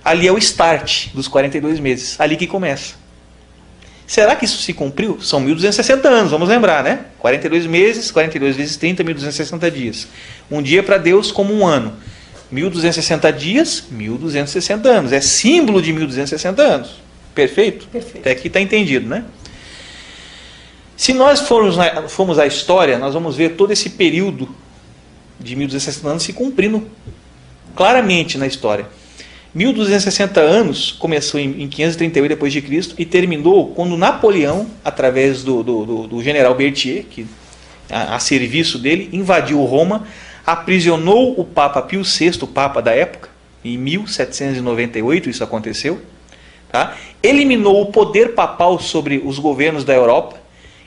Ali é o start dos 42 meses, ali que começa. Será que isso se cumpriu? São 1260 anos, vamos lembrar, né? 42 meses, 42 vezes 30, 1260 dias. Um dia para Deus como um ano. 1260 dias, 1260 anos. É símbolo de 1260 anos. Perfeito? Perfeito. Até aqui está entendido, né? Se nós formos à história, nós vamos ver todo esse período de 1260 anos se cumprindo claramente na história. 1260 anos começou em 538 depois de Cristo e terminou quando Napoleão, através do general Berthier, que a serviço dele, invadiu Roma, aprisionou o Papa Pio VI, o Papa da época, em 1798 isso aconteceu, tá? Eliminou o poder papal sobre os governos da Europa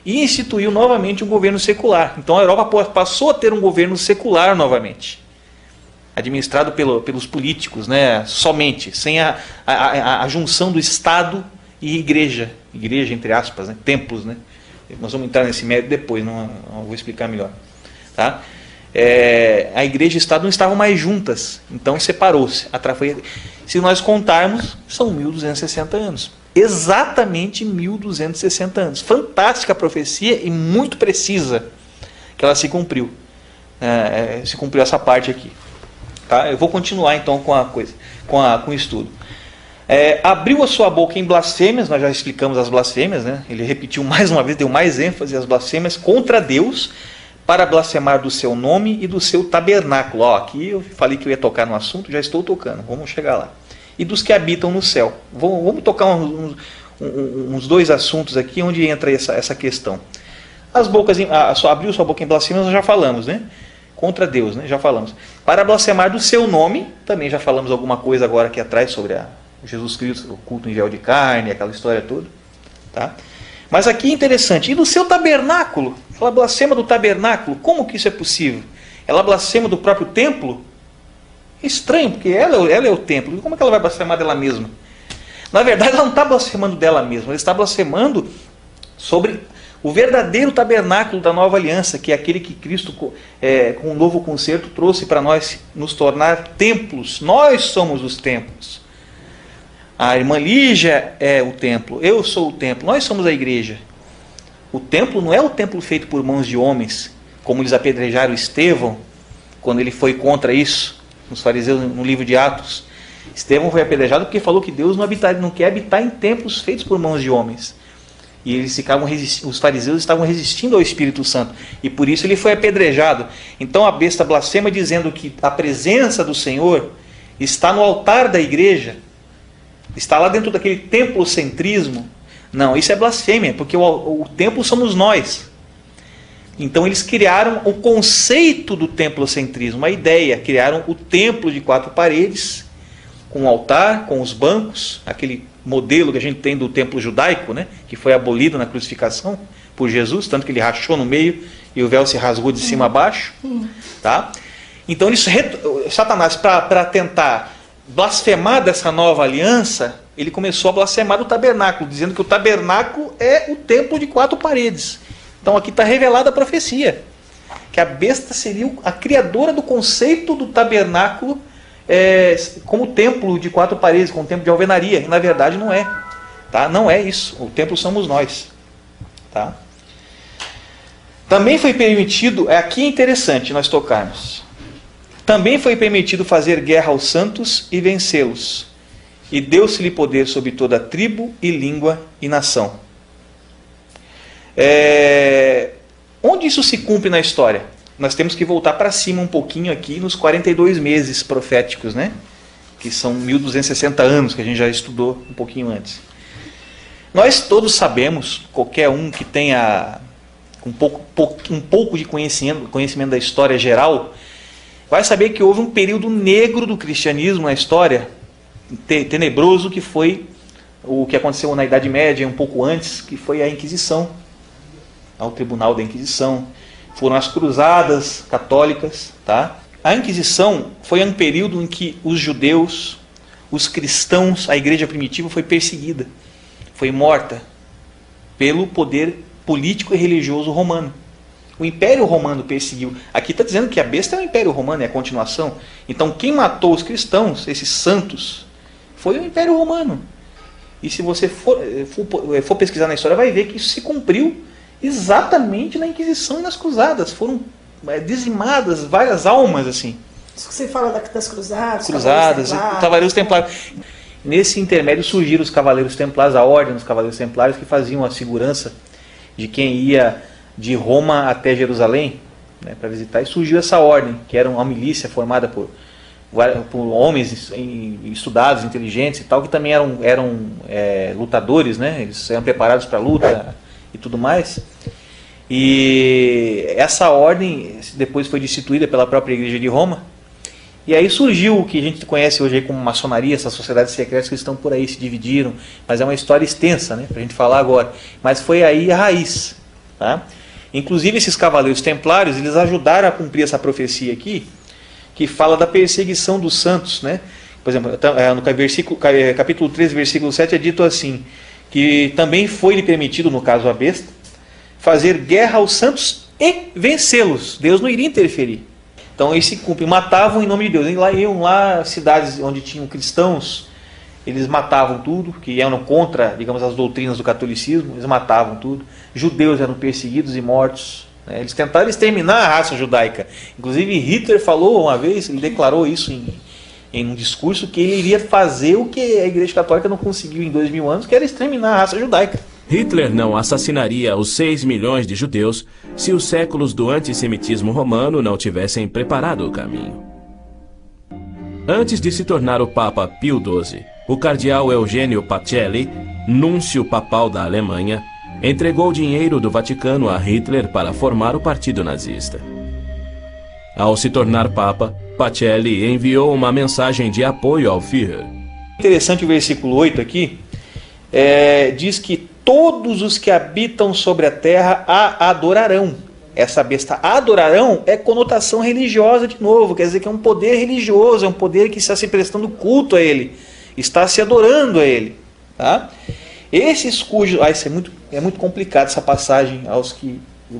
e instituiu novamente um governo secular. Então a Europa passou a ter um governo secular novamente, administrado pelos políticos, né? Somente, sem a junção do Estado e igreja entre aspas, né? Templos, né? Nós vamos entrar nesse mérito depois, não vou explicar melhor, tá? A igreja e o Estado não estavam mais juntas, então separou-se. Se nós contarmos, são 1260 anos, exatamente 1260 anos. Fantástica profecia e muito precisa que ela se cumpriu. Se cumpriu essa parte aqui. Tá? Eu vou continuar então com o estudo. Abriu a sua boca em blasfêmias, nós já explicamos as blasfêmias, né? Ele repetiu mais uma vez, deu mais ênfase às blasfêmias contra Deus, para blasfemar do seu nome e do seu tabernáculo. Aqui eu falei que eu ia tocar no assunto, já estou tocando, vamos chegar lá. E dos que habitam no céu. Vamos tocar uns dois assuntos aqui onde entra essa questão. Abriu sua boca em blasfêmias, nós já falamos, né? Contra Deus, né? Já falamos. Para blasfemar do seu nome, também já falamos alguma coisa agora aqui atrás sobre Jesus Cristo, o culto em véu de carne, aquela história toda. Tá? Mas aqui é interessante, e do seu tabernáculo? Ela blasfema do tabernáculo, como que isso é possível? Ela blasfema do próprio templo? Estranho, porque ela é o templo, como é que ela vai blasfemar dela mesma? Na verdade, ela não está blasfemando dela mesma, ela está blasfemando sobre o verdadeiro tabernáculo da nova aliança, que é aquele que Cristo, com um novo concerto, trouxe para nós nos tornar templos. Nós somos os templos. A irmã Lígia é o templo, eu sou o templo, nós somos a igreja. O templo não é o templo feito por mãos de homens, como eles apedrejaram Estevão, quando ele foi contra isso, nos fariseus, no livro de Atos. Estevão foi apedrejado porque falou que Deus não quer habitar em templos feitos por mãos de homens. E os fariseus estavam resistindo ao Espírito Santo, e por isso ele foi apedrejado. Então a besta blasfema dizendo que a presença do Senhor está no altar da igreja, está lá dentro daquele templocentrismo. Não, isso é blasfêmia, porque o templo somos nós. Então eles criaram o conceito do templocentrismo, a ideia, criaram o templo de 4 paredes, com o altar, com os bancos, aquele modelo que a gente tem do templo judaico, né, que foi abolido na crucificação por Jesus, tanto que ele rachou no meio e o véu se rasgou de cima a baixo. Tá? Então Satanás, para tentar blasfemar dessa nova aliança, ele começou a blasfemar do tabernáculo, dizendo que o tabernáculo é o templo de 4 paredes. Então aqui está revelada a profecia, que a besta seria a criadora do conceito do tabernáculo como templo de 4 paredes, como templo de alvenaria. E na verdade não é. Tá? Não é isso. O templo somos nós. Tá? Também foi permitido, aqui é interessante nós tocarmos, também foi permitido fazer guerra aos santos e vencê-los. E deu-se-lhe poder sobre toda tribo e língua e nação. Onde isso se cumpre na história? Nós temos que voltar para cima um pouquinho aqui nos 42 meses proféticos, né? Que são 1260 anos, que a gente já estudou um pouquinho antes. Nós todos sabemos, qualquer um que tenha um pouco de conhecimento da história geral, vai saber que houve um período negro do cristianismo na história, tenebroso, que foi o que aconteceu na Idade Média, um pouco antes, que foi a Inquisição, ao Tribunal da Inquisição. Foram as cruzadas católicas. Tá? A Inquisição foi um período em que os judeus, os cristãos, a igreja primitiva foi perseguida, foi morta pelo poder político e religioso romano. O Império Romano perseguiu. Aqui está dizendo que a besta é o Império Romano, é a continuação. Então quem matou os cristãos, esses santos, foi o Império Romano. E se você for pesquisar na história, vai ver que isso se cumpriu exatamente na Inquisição e nas Cruzadas. Foram dizimadas várias almas, assim. Isso que você fala das Cruzadas, Cavaleiros Templários. Nesse intermédio surgiram os Cavaleiros Templários, a Ordem dos Cavaleiros Templários, que faziam a segurança de quem ia de Roma até Jerusalém, né, para visitar. E surgiu essa ordem, que era uma milícia formada por homens estudados, inteligentes e tal, que também eram lutadores, né? Eles eram preparados para a luta e tudo mais. E essa ordem depois foi destituída pela própria Igreja de Roma. E aí surgiu o que a gente conhece hoje aí como maçonaria, essas sociedades secretas que estão por aí, se dividiram. Mas é uma história extensa, né, para a gente falar agora. Mas foi aí a raiz. Tá? Inclusive esses cavaleiros templários, eles ajudaram a cumprir essa profecia aqui, que fala da perseguição dos santos. Né? Por exemplo, no capítulo 13, versículo 7 é dito assim, que também foi-lhe permitido, no caso a besta, fazer guerra aos santos e vencê-los. Deus não iria interferir. Então eles se cumprem, matavam em nome de Deus. Iam lá, cidades onde tinham cristãos, eles matavam tudo, que eram contra, digamos, as doutrinas do catolicismo, eles matavam tudo. Judeus eram perseguidos e mortos. Né? Eles tentaram exterminar a raça judaica. Inclusive Hitler falou uma vez, ele declarou isso em um discurso, que ele iria fazer o que a Igreja Católica não conseguiu em 2000 anos, que era exterminar a raça judaica. Hitler não assassinaria os 6 milhões de judeus se os séculos do antissemitismo romano não tivessem preparado o caminho. Antes de se tornar o Papa Pio XII, o cardeal Eugênio Pacelli, núncio papal da Alemanha, entregou dinheiro do Vaticano a Hitler para formar o partido nazista. Ao se tornar Papa, Pacelli enviou uma mensagem de apoio ao Führer. Interessante o versículo 8 aqui, diz que todos os que habitam sobre a terra a adorarão. Essa besta adorarão é conotação religiosa de novo, quer dizer que é um poder religioso, é um poder que está se prestando culto a ele, está se adorando a ele. Tá? Esses cujos... isso é muito complicado essa passagem,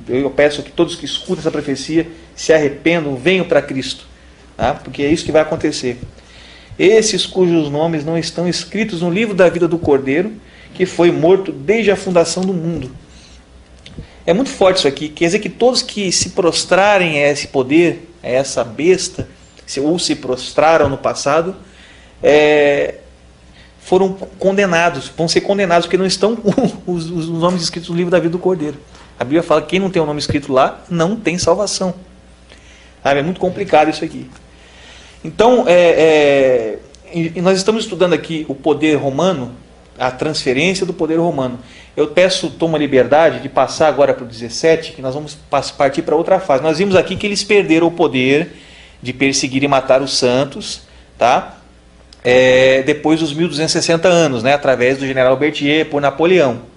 eu peço que todos que escutam essa profecia se arrependam, venham para Cristo, tá? Porque é isso que vai acontecer. Esses cujos nomes não estão escritos no livro da vida do Cordeiro, que foi morto desde a fundação do mundo. É muito forte isso aqui, quer dizer que todos que se prostrarem a esse poder, a essa besta, ou se prostraram no passado, foram condenados, vão ser condenados, porque não estão com os nomes escritos no livro da vida do Cordeiro. A Bíblia fala que quem não tem o nome escrito lá, não tem salvação. É muito complicado isso aqui. Então, e nós estamos estudando aqui o poder romano, a transferência do poder romano. Eu tomo a liberdade de passar agora para o 17, que nós vamos partir para outra fase. Nós vimos aqui que eles perderam o poder de perseguir e matar os santos, tá? Depois dos 1260 anos, né? Através do general Berthier por Napoleão.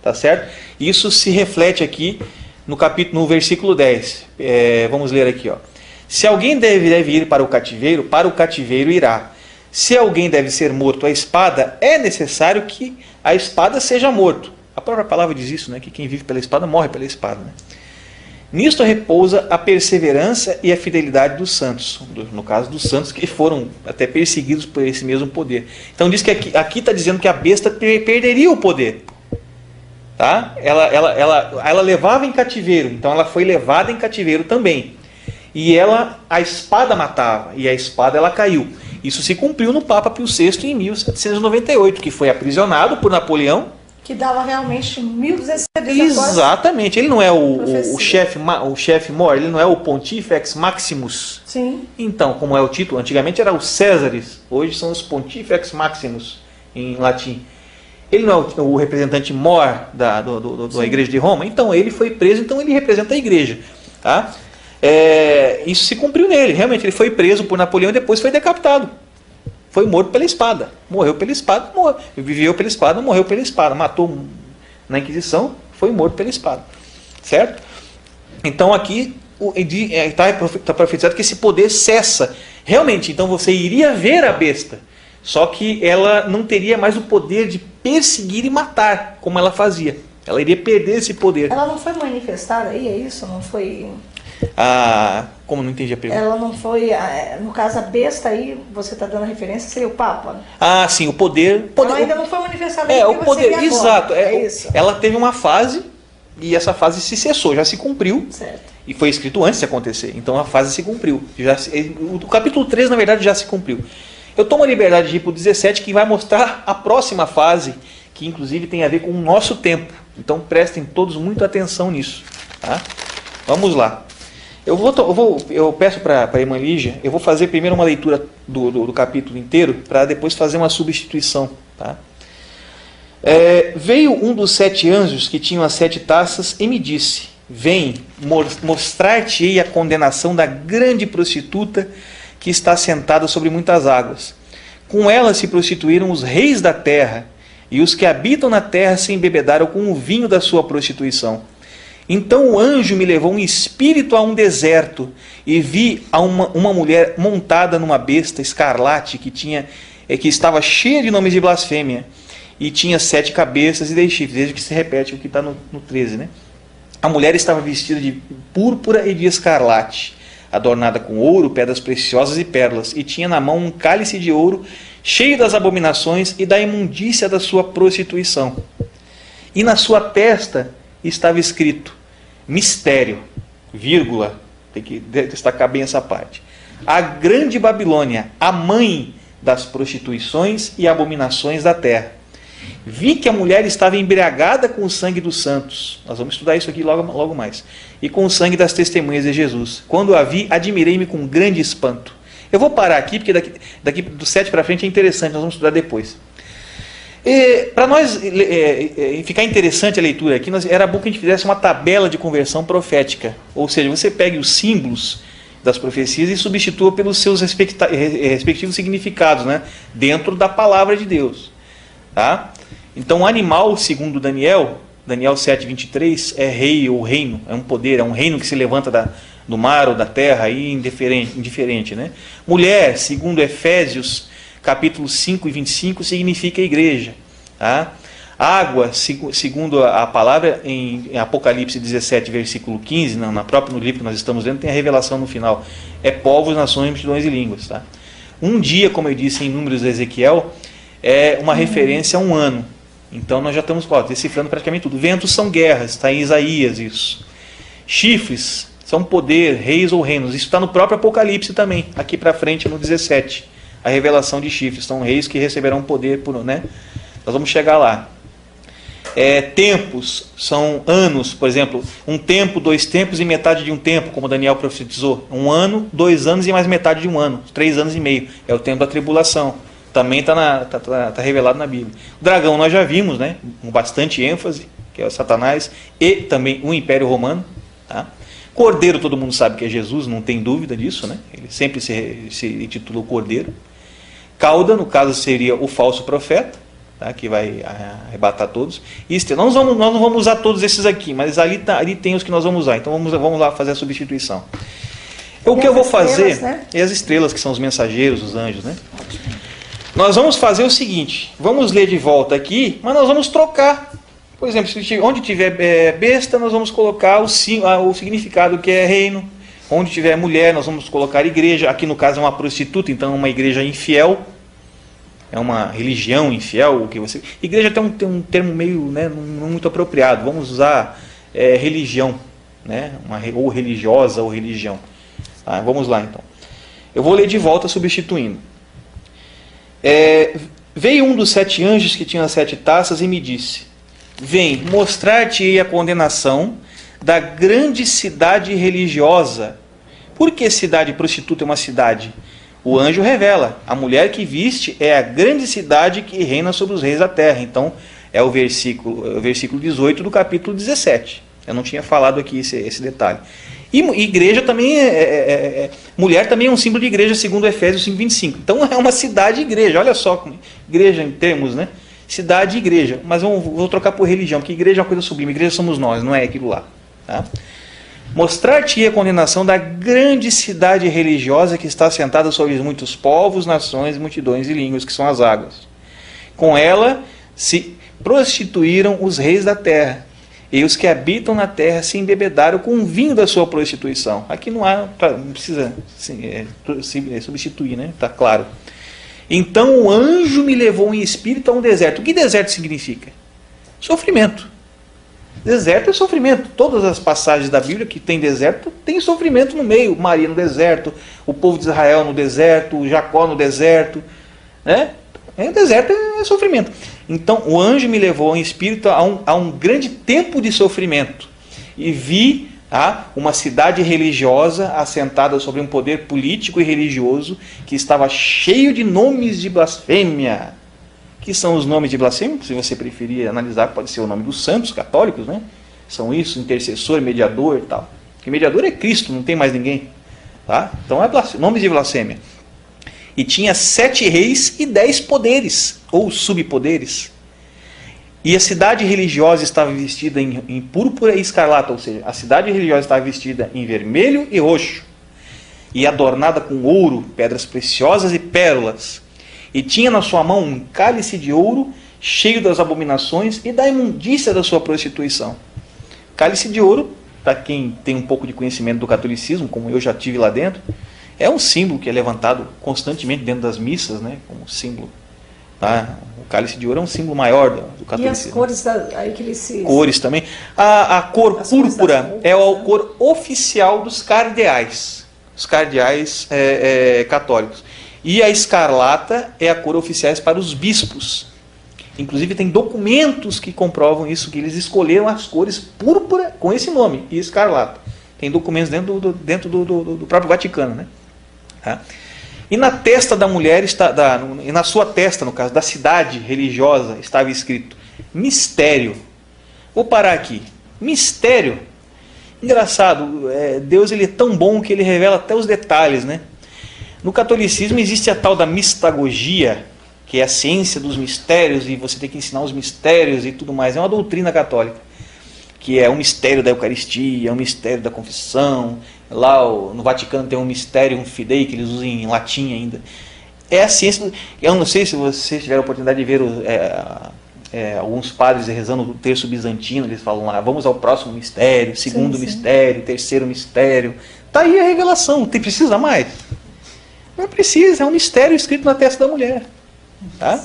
Tá certo? Isso se reflete aqui no versículo 10. Vamos ler aqui. Ó. Se alguém deve ir para o cativeiro irá. Se alguém deve ser morto à espada, é necessário que a espada seja morto. A própria palavra diz isso, né? Que quem vive pela espada morre pela espada. Né? Nisto repousa a perseverança e a fidelidade dos santos. No caso dos santos que foram até perseguidos por esse mesmo poder. Então diz que aqui está dizendo que a besta perderia o poder. Tá? Ela levava em cativeiro, então ela foi levada em cativeiro também. E a espada matava, e a espada ela caiu. Isso se cumpriu no Papa Pio VI em 1798, que foi aprisionado por Napoleão. Que dava realmente 1200 anos. Exatamente, ele não é o chefe maior, ele não é o Pontifex Maximus. Sim. Então, como é o título, antigamente era os Césares, hoje são os Pontifex Maximus, em latim. Ele não é o representante maior da Igreja de Roma, então ele foi preso, então ele representa a Igreja. Tá? Isso se cumpriu nele, realmente ele foi preso por Napoleão e depois foi decapitado. Foi morto pela espada, morreu pela espada, viveu pela espada, morreu pela espada, matou na Inquisição, foi morto pela espada. Certo? Então aqui está profetizado que esse poder cessa. Realmente, então você iria ver a besta, só que ela não teria mais o poder de perseguir e matar, como ela fazia. Ela iria perder esse poder. Ela não foi manifestada aí, é isso? Não foi... Como não entendi a pergunta? Ela não foi, no caso a besta aí, você está dando a referência, seria o Papa. Ah, sim, o poder... Ela ainda não foi manifestada. O poder, agora. exato. Isso. Ela teve uma fase e essa fase se cessou, já se cumpriu. Certo. E foi escrito antes de acontecer, então a fase se cumpriu. O capítulo 3, na verdade, já se cumpriu. Eu tomo a liberdade de ir para o 17, que vai mostrar a próxima fase, que inclusive tem a ver com o nosso tempo. Então prestem todos muita atenção nisso. Tá? Vamos lá. Eu peço para a irmã Lígia, eu vou fazer primeiro uma leitura do capítulo inteiro, para depois fazer uma substituição. Tá? Veio um dos 7 anjos que tinham as 7 taças e me disse: vem, mostrar-te-ei a condenação da grande prostituta que está sentada sobre muitas águas. Com ela se prostituíram os reis da terra, e os que habitam na terra se embebedaram com o vinho da sua prostituição. Então o anjo me levou em espírito a um deserto, e vi uma mulher montada numa besta escarlate que estava cheia de nomes de blasfêmia, e tinha 7 cabeças e 10 chifres. Veja que se repete o que está no 13, né? A mulher estava vestida de púrpura e de escarlate, adornada com ouro, pedras preciosas e pérolas, e tinha na mão um cálice de ouro cheio das abominações e da imundícia da sua prostituição. E na sua testa estava escrito: mistério, vírgula, tem que destacar bem essa parte, a grande Babilônia, a mãe das prostituições e abominações da terra. Vi que a mulher estava embriagada com o sangue dos santos. Nós vamos estudar isso aqui logo mais. E com o sangue das testemunhas de Jesus. Quando a vi, admirei-me com grande espanto. Eu vou parar aqui, porque daqui do 7 para frente é interessante, nós vamos estudar depois. Para nós ficar interessante a leitura aqui, era bom que a gente fizesse uma tabela de conversão profética. Ou seja, você pegue os símbolos das profecias e substitua pelos seus respectivos significados, né, dentro da palavra de Deus. Tá? Então o animal, segundo Daniel 7:23, é rei ou reino, é um poder, é um reino que se levanta do mar ou da terra, aí indiferente, né? Mulher, segundo Efésios capítulo 5:25, significa igreja. Tá? Água, segundo a palavra em Apocalipse 17, versículo 15, no livro que nós estamos lendo, tem a revelação no final, é povos, nações, multidões e línguas. Tá? Um dia, como eu disse em Números de Ezequiel, é uma referência a um ano. Então nós já estamos decifrando praticamente tudo. Ventos são guerras, está em Isaías isso. Chifres são poder, reis ou reinos. Isso está no próprio Apocalipse também, aqui para frente no 17. A revelação de chifres, são reis que receberão poder, né? Nós vamos chegar lá. Tempos são anos, por exemplo, um tempo, 2 tempos e metade de um tempo, como Daniel profetizou. 1 ano, 2 anos e mais metade de 1 ano, 3 anos e meio. É o tempo da tribulação. Também está revelado na Bíblia. O dragão nós já vimos, né, com bastante ênfase, que é o Satanás, e também o Império Romano. Tá? Cordeiro, todo mundo sabe que é Jesus, não tem dúvida disso, né? Ele sempre se intitula o Cordeiro. Cauda, no caso, seria o falso profeta, tá? Que vai arrebatar todos. E nós não vamos usar todos esses aqui, mas ali tem os que nós vamos usar. Então vamos lá fazer a substituição. O que eu vou fazer, né? E as estrelas, que são os mensageiros, os anjos, né? Nós vamos fazer o seguinte, vamos ler de volta aqui, mas nós vamos trocar. Por exemplo, onde tiver besta, nós vamos colocar o significado que é reino. Onde tiver mulher, nós vamos colocar igreja. Aqui no caso é uma prostituta, então é uma igreja infiel. É uma religião infiel. Igreja tem um termo meio, né, não muito apropriado. Vamos usar religião, né, ou religiosa ou religião. Tá, vamos lá então. Eu vou ler de volta substituindo. Veio um dos 7 anjos que tinha as 7 taças e me disse: vem, mostrar-te-ei a condenação da grande cidade religiosa. Por que cidade prostituta é uma cidade? O anjo revela: a mulher que viste é a grande cidade que reina sobre os reis da terra. Então é o versículo 18 do capítulo 17. Eu não tinha falado aqui esse detalhe. E igreja também mulher também é um símbolo de igreja, segundo Efésios 5:25. Então é uma cidade-igreja. Olha só, igreja em termos, né? Cidade e igreja. Mas vou trocar por religião, porque igreja é uma coisa sublime. Igreja somos nós, não é aquilo lá. Tá? Mostrar-te a condenação da grande cidade religiosa que está assentada sobre muitos povos, nações, multidões e línguas, que são as águas. Com ela se prostituíram os reis da terra, e os que habitam na terra se embebedaram com o vinho da sua prostituição. Aqui não precisa substituir, né? Está claro. Então o anjo me levou em espírito a um deserto. O que deserto significa? Sofrimento. Deserto é sofrimento. Todas as passagens da Bíblia que tem deserto, tem sofrimento no meio. Maria no deserto, o povo de Israel no deserto, Jacó no deserto, né? Deserto é sofrimento. Então o anjo me levou em espírito a um grande tempo de sofrimento. E vi uma cidade religiosa assentada sobre um poder político e religioso que estava cheio de nomes de blasfêmia. Que são os nomes de blasfêmia? Se você preferir analisar, pode ser o nome dos santos católicos, né? São isso, intercessor, mediador e tal. Porque mediador é Cristo, não tem mais ninguém. Tá? Então é nomes de blasfêmia. E tinha 7 reis e 10 poderes, ou subpoderes. E a cidade religiosa estava vestida em púrpura e escarlata, ou seja, a cidade religiosa estava vestida em vermelho e roxo, e adornada com ouro, pedras preciosas e pérolas. E tinha na sua mão um cálice de ouro, cheio das abominações e da imundícia da sua prostituição. Cálice de ouro, para quem tem um pouco de conhecimento do catolicismo, como eu já tive lá dentro, é um símbolo que é levantado constantemente dentro das missas, né, como símbolo. Tá? O cálice de ouro é um símbolo maior do catolicismo. E as cores aí que ele se... Cores também. A cor púrpura é a cor oficial dos cardeais. Os cardeais católicos. E a escarlata é a cor oficial para os bispos. Inclusive tem documentos que comprovam isso, que eles escolheram as cores púrpura com esse nome, e escarlata. Tem documentos dentro do próprio Vaticano, né? Tá? E na testa da mulher, na sua testa, no caso, da cidade religiosa, estava escrito mistério. Vou parar aqui. Mistério. Engraçado, Deus ele é tão bom que ele revela até os detalhes, né? No catolicismo existe a tal da mistagogia, que é a ciência dos mistérios, e você tem que ensinar os mistérios e tudo mais. É uma doutrina católica, que é o mistério da Eucaristia, o mistério da confissão. Lá no Vaticano tem um mistério, um fidei, que eles usam em latim ainda. É a ciência. Eu não sei se vocês tiveram a oportunidade de ver alguns padres rezando o terço bizantino, eles falam lá, vamos ao próximo mistério, segundo mistério, terceiro mistério. Está aí a revelação, precisa mais? Não precisa, é um mistério escrito na testa da mulher. Tá?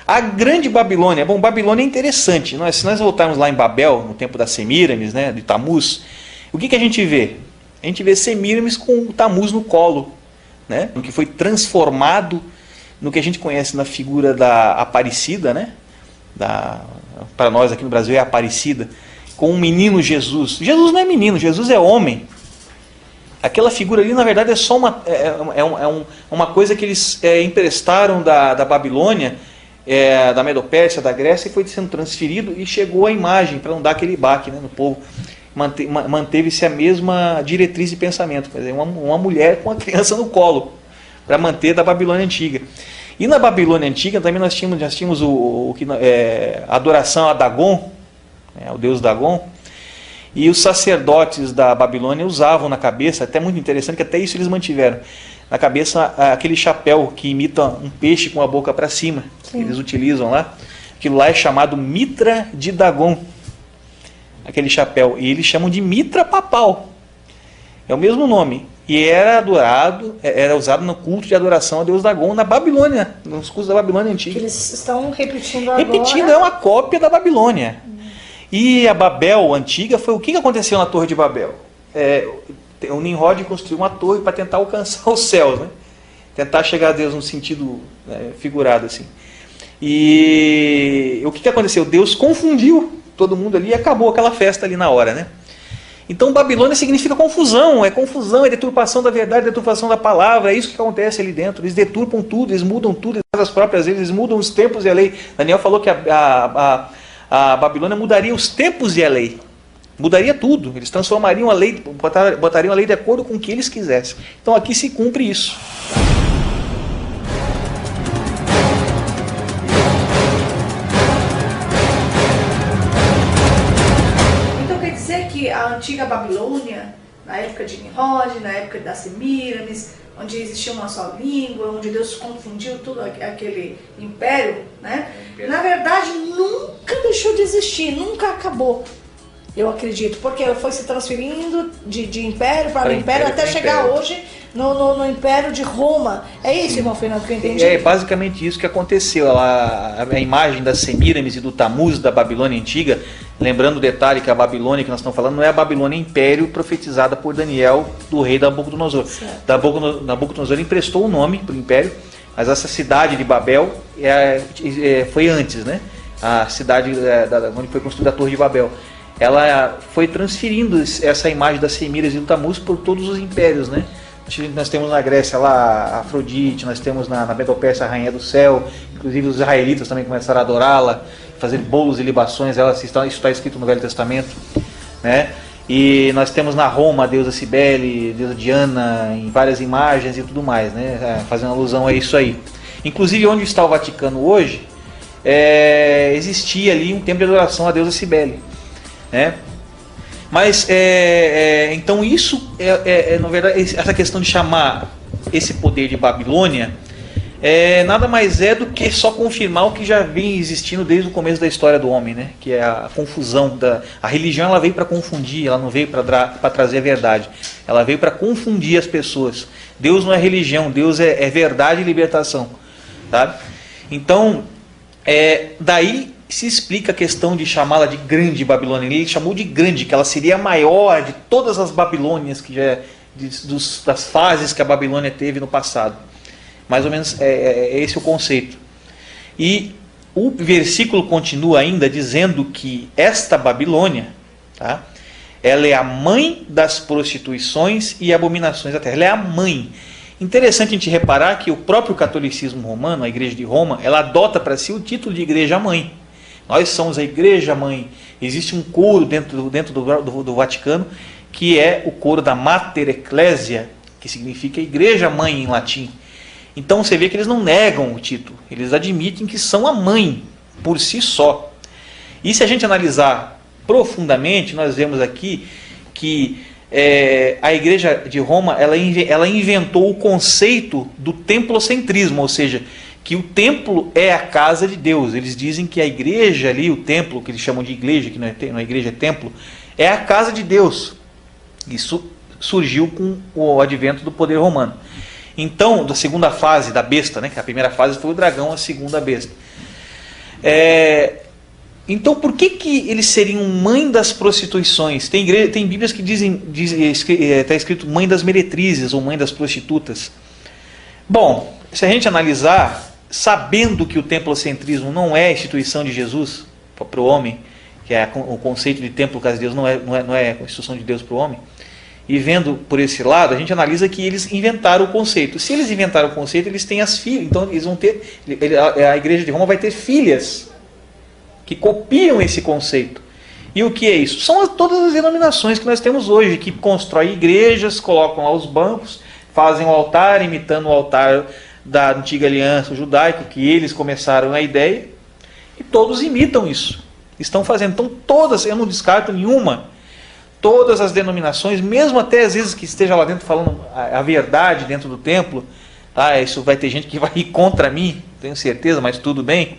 A grande Babilônia, Babilônia é interessante. Se nós voltarmos lá em Babel, no tempo das Semíramis, né, de Tamuz, o que a gente vê? A gente vê Semíramis com o Tamuz no colo, né, que foi transformado no que a gente conhece na figura da Aparecida, né, para nós aqui no Brasil é Aparecida, com um menino Jesus. Jesus não é menino, Jesus é homem. Aquela figura ali, na verdade, é só uma coisa que eles emprestaram da Babilônia, da Medopérsia, da Grécia, e foi sendo transferido e chegou a imagem, para não dar aquele baque, né, no povo. Manteve-se a mesma diretriz de pensamento, quer dizer, uma mulher com a criança no colo, para manter da Babilônia Antiga. E na Babilônia Antiga também nós tínhamos a adoração a Dagon, o deus Dagon. E os sacerdotes da Babilônia usavam na cabeça, até muito interessante, que até isso eles mantiveram, na cabeça aquele chapéu que imita um peixe com a boca para cima, que eles utilizam lá. Aquilo lá é chamado mitra de Dagon, aquele chapéu, e eles chamam de mitra papal, é o mesmo nome, e era usado no culto de adoração a Deus Dagon na Babilônia, nos cultos da Babilônia Antiga. Que eles estão repetindo agora. É uma cópia da Babilônia. E a Babel antiga foi o que aconteceu na Torre de Babel. O Nimrod construiu uma torre para tentar alcançar os céus, né? Tentar chegar a Deus num sentido figurado assim. E o que aconteceu? Deus confundiu todo mundo ali e acabou aquela festa ali na hora, né? Então Babilônia significa confusão, é deturpação da verdade, deturpação da palavra, é isso que acontece ali dentro. Eles deturpam tudo, eles mudam tudo, as próprias vezes, eles mudam os tempos e a lei. Daniel falou que a Babilônia mudaria os tempos e a lei. Mudaria tudo. Eles transformariam a lei, botariam a lei de acordo com o que eles quisessem. Então aqui se cumpre isso. Então quer dizer que a antiga Babilônia, na época de Nimrod, na época das Semíramis, onde existia uma só língua, onde Deus confundiu todo aquele império, né? Na verdade, nunca deixou de existir, nunca acabou. Eu acredito, porque foi se transferindo de império para império império até para chegar império. hoje no Império de Roma. É isso, irmão Fernando, que eu entendi? É basicamente isso que aconteceu. A imagem das Semíramis e do Tamuz da Babilônia Antiga, lembrando o detalhe que a Babilônia que nós estamos falando não é a Babilônia Império profetizada por Daniel do rei Nabucodonosor. Nabucodonosor emprestou o nome para o império, mas essa cidade de Babel foi antes, né? A cidade onde foi construída a Torre de Babel. Ela foi transferindo essa imagem das Semíramis e do Tamuz por todos os impérios, né? Nós temos na Grécia lá a Afrodite, nós temos na Medo-Pérsia a Rainha do Céu, inclusive os israelitas também começaram a adorá-la, fazer bolos e libações, isso está escrito no Velho Testamento, né? E nós temos na Roma a deusa Cibele, a deusa Diana, em várias imagens e tudo mais, né? Fazendo alusão a isso aí. Inclusive onde está o Vaticano hoje, existia ali um templo de adoração à deusa Cibele, né? Mas, então isso, na verdade, essa questão de chamar esse poder de Babilônia, nada mais é do que só confirmar o que já vem existindo desde o começo da história do homem, né? Que é a confusão. A religião ela veio para confundir, ela não veio para trazer a verdade. Ela veio para confundir as pessoas. Deus não é religião, Deus é verdade e libertação. Tá? Então, daí se explica a questão de chamá-la de grande Babilônia. Ele chamou de grande, que ela seria a maior de todas as Babilônias, das fases que a Babilônia teve no passado. Mais ou menos esse o conceito. E o versículo continua ainda dizendo que esta Babilônia, tá, ela é a mãe das prostituições e abominações da terra. Ela é a mãe. Interessante a gente reparar que o próprio catolicismo romano, a Igreja de Roma, ela adota para si o título de Igreja-mãe. Nós somos a Igreja-mãe. Existe um coro dentro do Vaticano, que é o coro da Mater Ecclesia, que significa Igreja-mãe em latim. Então você vê que eles não negam o título, eles admitem que são a mãe por si só. E se a gente analisar profundamente, nós vemos aqui que a Igreja de Roma ela inventou o conceito do templocentrismo, ou seja, que o templo é a casa de Deus. Eles dizem que a igreja ali, o templo, que eles chamam de igreja, que não é igreja, é templo, é a casa de Deus. Isso surgiu com o advento do poder romano. Então, da segunda fase da besta, né, que a primeira fase foi o dragão, a segunda a besta. Então, por que eles seriam mãe das prostituições? Tem Bíblias que está escrito mãe das meretrizes ou mãe das prostitutas. Bom, se a gente analisar, sabendo que o templocentrismo não é a instituição de Jesus para o homem, que é o conceito de templo, casa de Deus, não é a instituição de Deus para o homem, e vendo por esse lado, a gente analisa que eles inventaram o conceito. Se eles inventaram o conceito, eles têm as filhas, então eles vão ter, a Igreja de Roma vai ter filhas que copiam esse conceito. E o que é isso? São todas as denominações que nós temos hoje, que constroem igrejas, colocam lá os bancos, fazem o altar, imitando o altar da antiga aliança judaica, que eles começaram a ideia, e todos imitam isso. Estão fazendo. Então todas, eu não descarto nenhuma, todas as denominações, mesmo até às vezes que esteja lá dentro falando a verdade dentro do templo, isso vai ter gente que vai ir contra mim, tenho certeza, mas tudo bem.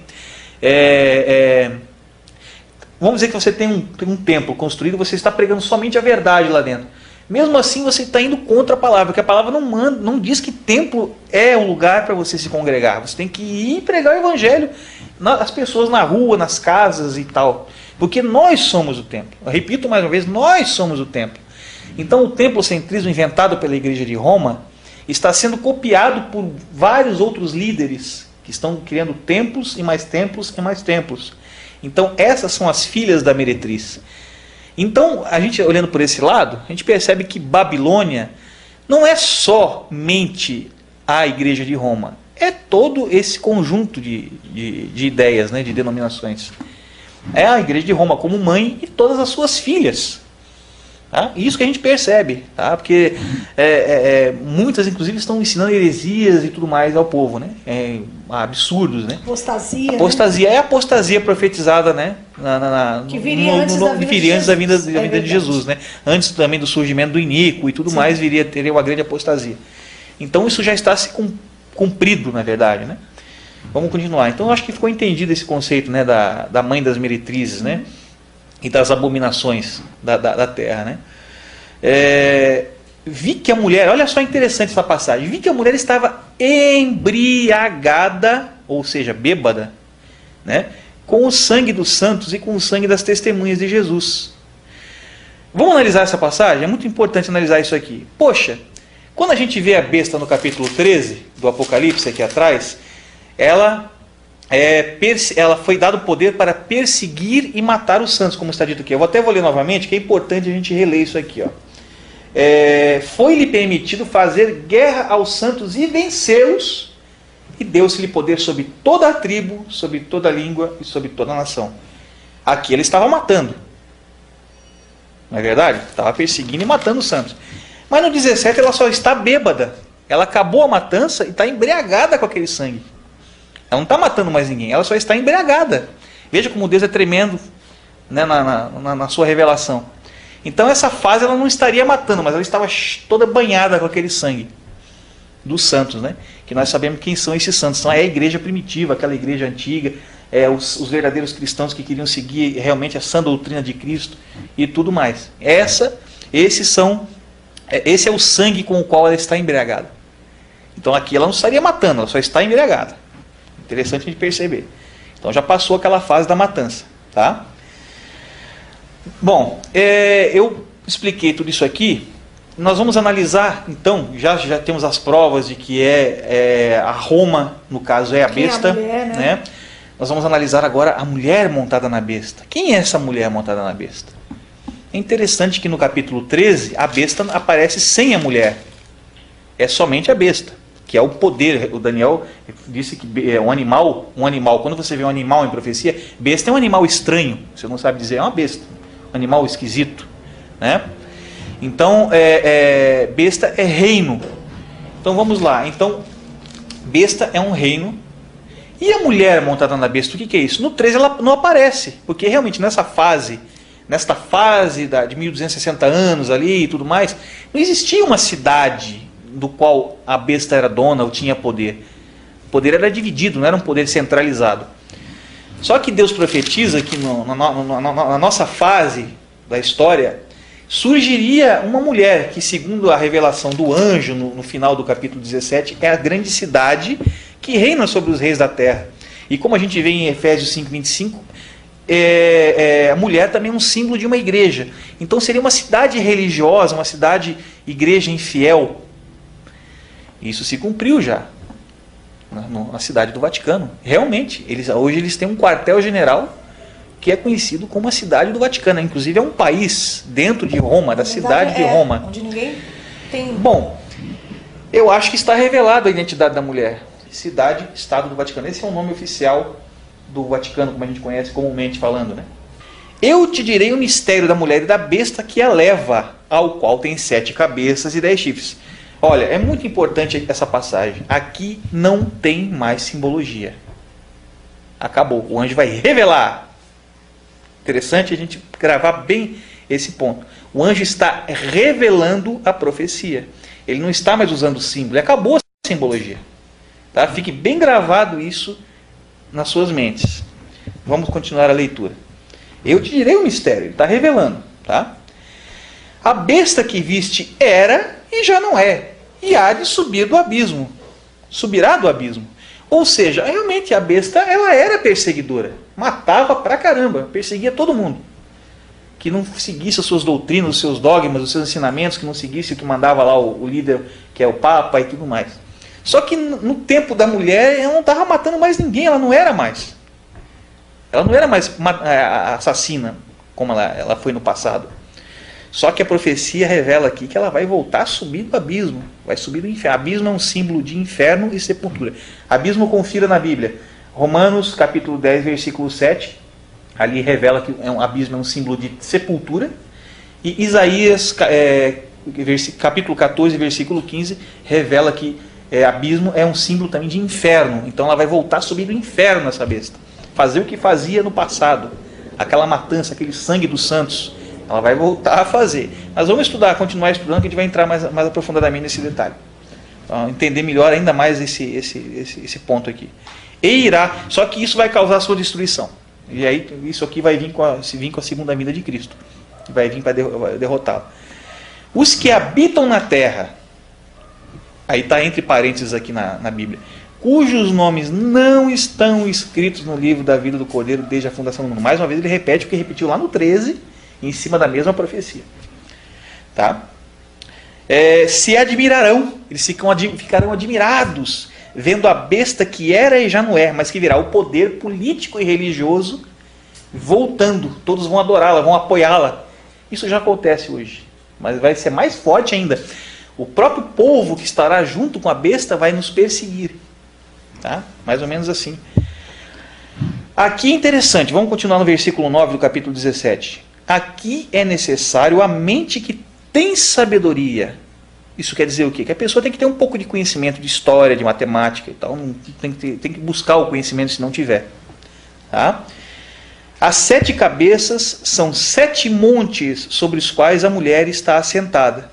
Vamos dizer que você tem um templo construído, você está pregando somente a verdade lá dentro. Mesmo assim você está indo contra a palavra, porque a palavra não diz que templo é o lugar para você se congregar. Você tem que ir pregar o evangelho às pessoas na rua, nas casas e tal. Porque nós somos o templo. Eu repito mais uma vez, nós somos o templo. Então o templocentrismo inventado pela Igreja de Roma está sendo copiado por vários outros líderes que estão criando templos e mais templos e mais templos. Então essas são as filhas da meretriz. Então, a gente olhando por esse lado, a gente percebe que Babilônia não é somente a Igreja de Roma, é todo esse conjunto de ideias, né, de denominações. É a Igreja de Roma como mãe e todas as suas filhas. Tá? Isso que a gente percebe, tá? Porque muitas, inclusive, estão ensinando heresias e tudo mais ao povo, né? Absurdos, né? Apostasia. Apostasia é a apostasia profetizada, né? Que viria antes da vinda de Jesus, né? Antes também do surgimento do iníquo e tudo Sim. mais, teria uma grande apostasia. Então isso já está se cumprido, na verdade, né? Vamos continuar. Então eu acho que ficou entendido esse conceito, né, da mãe das meretrizes, né? e das abominações da terra, né? Vi que a mulher, olha só interessante essa passagem, vi que a mulher estava embriagada, ou seja, bêbada, né? Com o sangue dos santos e com o sangue das testemunhas de Jesus. Vamos analisar essa passagem? É muito importante analisar isso aqui. Poxa, quando a gente vê a besta no capítulo 13 do Apocalipse, aqui atrás, ela foi dado poder para perseguir e matar os santos, como está dito aqui. Eu até vou ler novamente, que é importante a gente reler isso aqui. Foi-lhe permitido fazer guerra aos santos e vencê-los, e deu-se-lhe poder sobre toda a tribo, sobre toda a língua e sobre toda a nação. Aqui ele estava matando. Não é verdade? Estava perseguindo e matando os santos. Mas no 17 ela só está bêbada. Ela acabou a matança e está embriagada com aquele sangue. Ela não está matando mais ninguém, ela só está embriagada. Veja como Deus é tremendo, né, na sua revelação. Então essa fase ela não estaria matando, mas ela estava toda banhada com aquele sangue dos santos, né? Que nós sabemos quem são esses santos. São a igreja primitiva, aquela igreja antiga, os verdadeiros cristãos que queriam seguir realmente a sã doutrina de Cristo e tudo mais. Esse é o sangue com o qual ela está embriagada. Então aqui ela não estaria matando, ela só está embriagada. Interessante a gente perceber. Então já passou aquela fase da matança, tá? Bom, eu expliquei tudo isso aqui. Nós vamos analisar, então, já temos as provas de que a Roma, no caso, é a besta. É a mulher, né? Nós vamos analisar agora a mulher montada na besta. Quem é essa mulher montada na besta? É interessante que no capítulo 13, a besta aparece sem a mulher. É somente a besta, que é o poder. O Daniel disse que é um animal, quando você vê um animal em profecia, besta é um animal estranho, você não sabe dizer, é uma besta, um animal esquisito, né? Então, besta é reino. Então vamos lá. Então, besta é um reino. E a mulher montada na besta, o que é isso? No 13 ela não aparece, porque realmente nesta fase de 1260 anos ali e tudo mais, não existia uma cidade do qual a besta era dona ou tinha poder. O poder era dividido, não era um poder centralizado. Só que Deus profetiza que na nossa fase da história, surgiria uma mulher que, segundo a revelação do anjo no final do capítulo 17, é a grande cidade que reina sobre os reis da terra. E como a gente vê em Efésios 5:25, a mulher também é um símbolo de uma igreja. Então seria uma cidade religiosa, uma cidade igreja infiel. Isso se cumpriu já na cidade do Vaticano. Realmente, hoje eles têm um quartel-general que é conhecido como a cidade do Vaticano. Inclusive é um país dentro de Roma, da cidade de Roma. Onde ninguém tem... Bom, eu acho que está revelada a identidade da mulher. Cidade, Estado do Vaticano. Esse é o nome oficial do Vaticano, como a gente conhece comumente falando, né? Eu te direi o mistério da mulher e da besta que a leva, ao qual tem 7 cabeças e 10 chifres. Olha, é muito importante essa passagem. Aqui não tem mais simbologia. Acabou. O anjo vai revelar. Interessante a gente gravar bem esse ponto. O anjo está revelando a profecia. Ele não está mais usando símbolo. Acabou a simbologia. Tá? Fique bem gravado isso nas suas mentes. Vamos continuar a leitura. Eu te direi o mistério. Ele está revelando. Tá? A besta que viste era e já não é. E há de subir do abismo. Subirá do abismo. Ou seja, realmente a besta ela era perseguidora. Matava pra caramba. Perseguia todo mundo. Que não seguisse as suas doutrinas, os seus dogmas, os seus ensinamentos, que não seguisse o que mandava lá o líder, que é o Papa e tudo mais. Só que no tempo da mulher, ela não estava matando mais ninguém, ela não era mais. Ela não era mais assassina, como ela foi no passado. Só que a profecia revela aqui que ela vai voltar a subir do abismo, vai subir do inferno. Abismo é um símbolo de inferno e sepultura. Abismo confira na Bíblia. Romanos capítulo 10, versículo 7, ali revela que um abismo é um símbolo de sepultura. E Isaías capítulo 14, versículo 15, revela que abismo é um símbolo também de inferno. Então ela vai voltar a subir do inferno essa besta. Fazer o que fazia no passado. Aquela matança, aquele sangue dos santos. Ela vai voltar a fazer. Mas vamos continuar estudando, que a gente vai entrar mais aprofundadamente nesse detalhe. Então, entender melhor ainda mais esse ponto aqui. E irá, só que isso vai causar a sua destruição. E aí isso aqui vai vir com a segunda vinda de Cristo, que vai vir para derrotá-lo. Os que habitam na terra, aí está entre parênteses aqui na Bíblia, cujos nomes não estão escritos no livro da vida do Cordeiro desde a fundação do mundo. Mais uma vez ele repete o que repetiu lá no 13, em cima da mesma profecia. Tá? Se admirarão, eles ficarão admirados, vendo a besta que era e já não é, mas que virá, o poder político e religioso voltando. Todos vão adorá-la, vão apoiá-la. Isso já acontece hoje, mas vai ser mais forte ainda. O próprio povo que estará junto com a besta vai nos perseguir. Tá? Mais ou menos assim. Aqui é interessante, vamos continuar no versículo 9 do capítulo 17. Aqui é necessário a mente que tem sabedoria. Isso quer dizer o quê? Que a pessoa tem que ter um pouco de conhecimento de história, de matemática e tal. Tem que buscar o conhecimento se não tiver. Tá? As 7 cabeças são 7 montes sobre os quais a mulher está assentada.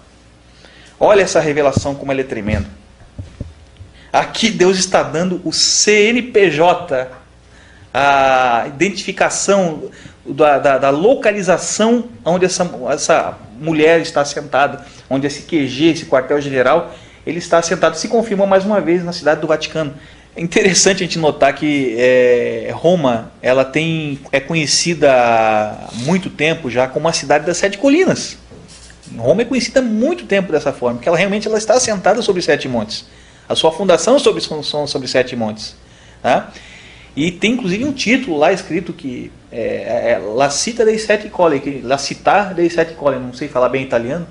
Olha essa revelação como ela é tremenda. Aqui Deus está dando o CNPJ, a identificação da localização onde essa mulher está assentada, onde esse QG, esse quartel-general, ele está assentado. Se confirmou mais uma vez na cidade do Vaticano. É interessante a gente notar que Roma ela é conhecida há muito tempo já como a cidade das 7 colinas. Roma é conhecida há muito tempo dessa forma, porque ela realmente está assentada sobre 7 montes. A sua fundação são sobre 7 montes. Tá? E tem inclusive um título lá escrito que La Città dei Sette Colli, La Città dei Sette Colli, não sei falar bem italiano,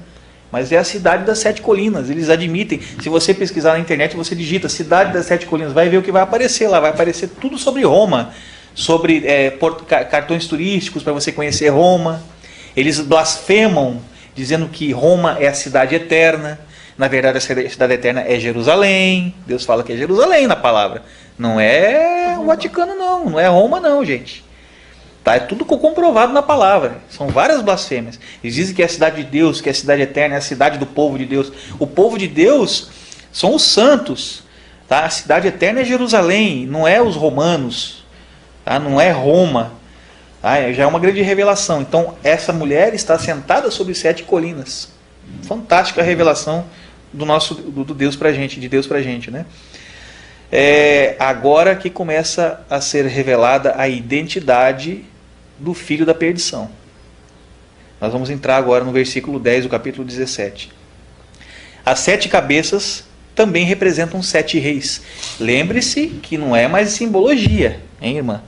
mas é a cidade das 7 colinas. Eles admitem, se você pesquisar na internet, você digita Cidade das 7 Colinas, vai ver o que vai aparecer lá. Vai aparecer tudo sobre Roma, sobre cartões turísticos para você conhecer Roma. Eles blasfemam, dizendo que Roma é a cidade eterna. Na verdade, a cidade eterna é Jerusalém. Deus fala que é Jerusalém na palavra. Não é o Vaticano não é Roma não, gente. Tá? É tudo comprovado na palavra. São várias blasfêmias. Eles dizem que é a cidade de Deus, que é a cidade eterna, é a cidade do povo de Deus. O povo de Deus são os santos. Tá? A cidade eterna é Jerusalém, não é os romanos. Tá? Não é Roma. Tá? Já é uma grande revelação. Então, essa mulher está sentada sobre 7 colinas. Fantástica a revelação do Deus pra gente, de Deus pra gente, né? Agora que começa a ser revelada a identidade do filho da perdição. Nós vamos entrar agora no versículo 10 do capítulo 17. As 7 cabeças também representam 7 reis. Lembre-se que não é mais simbologia, hein, irmã?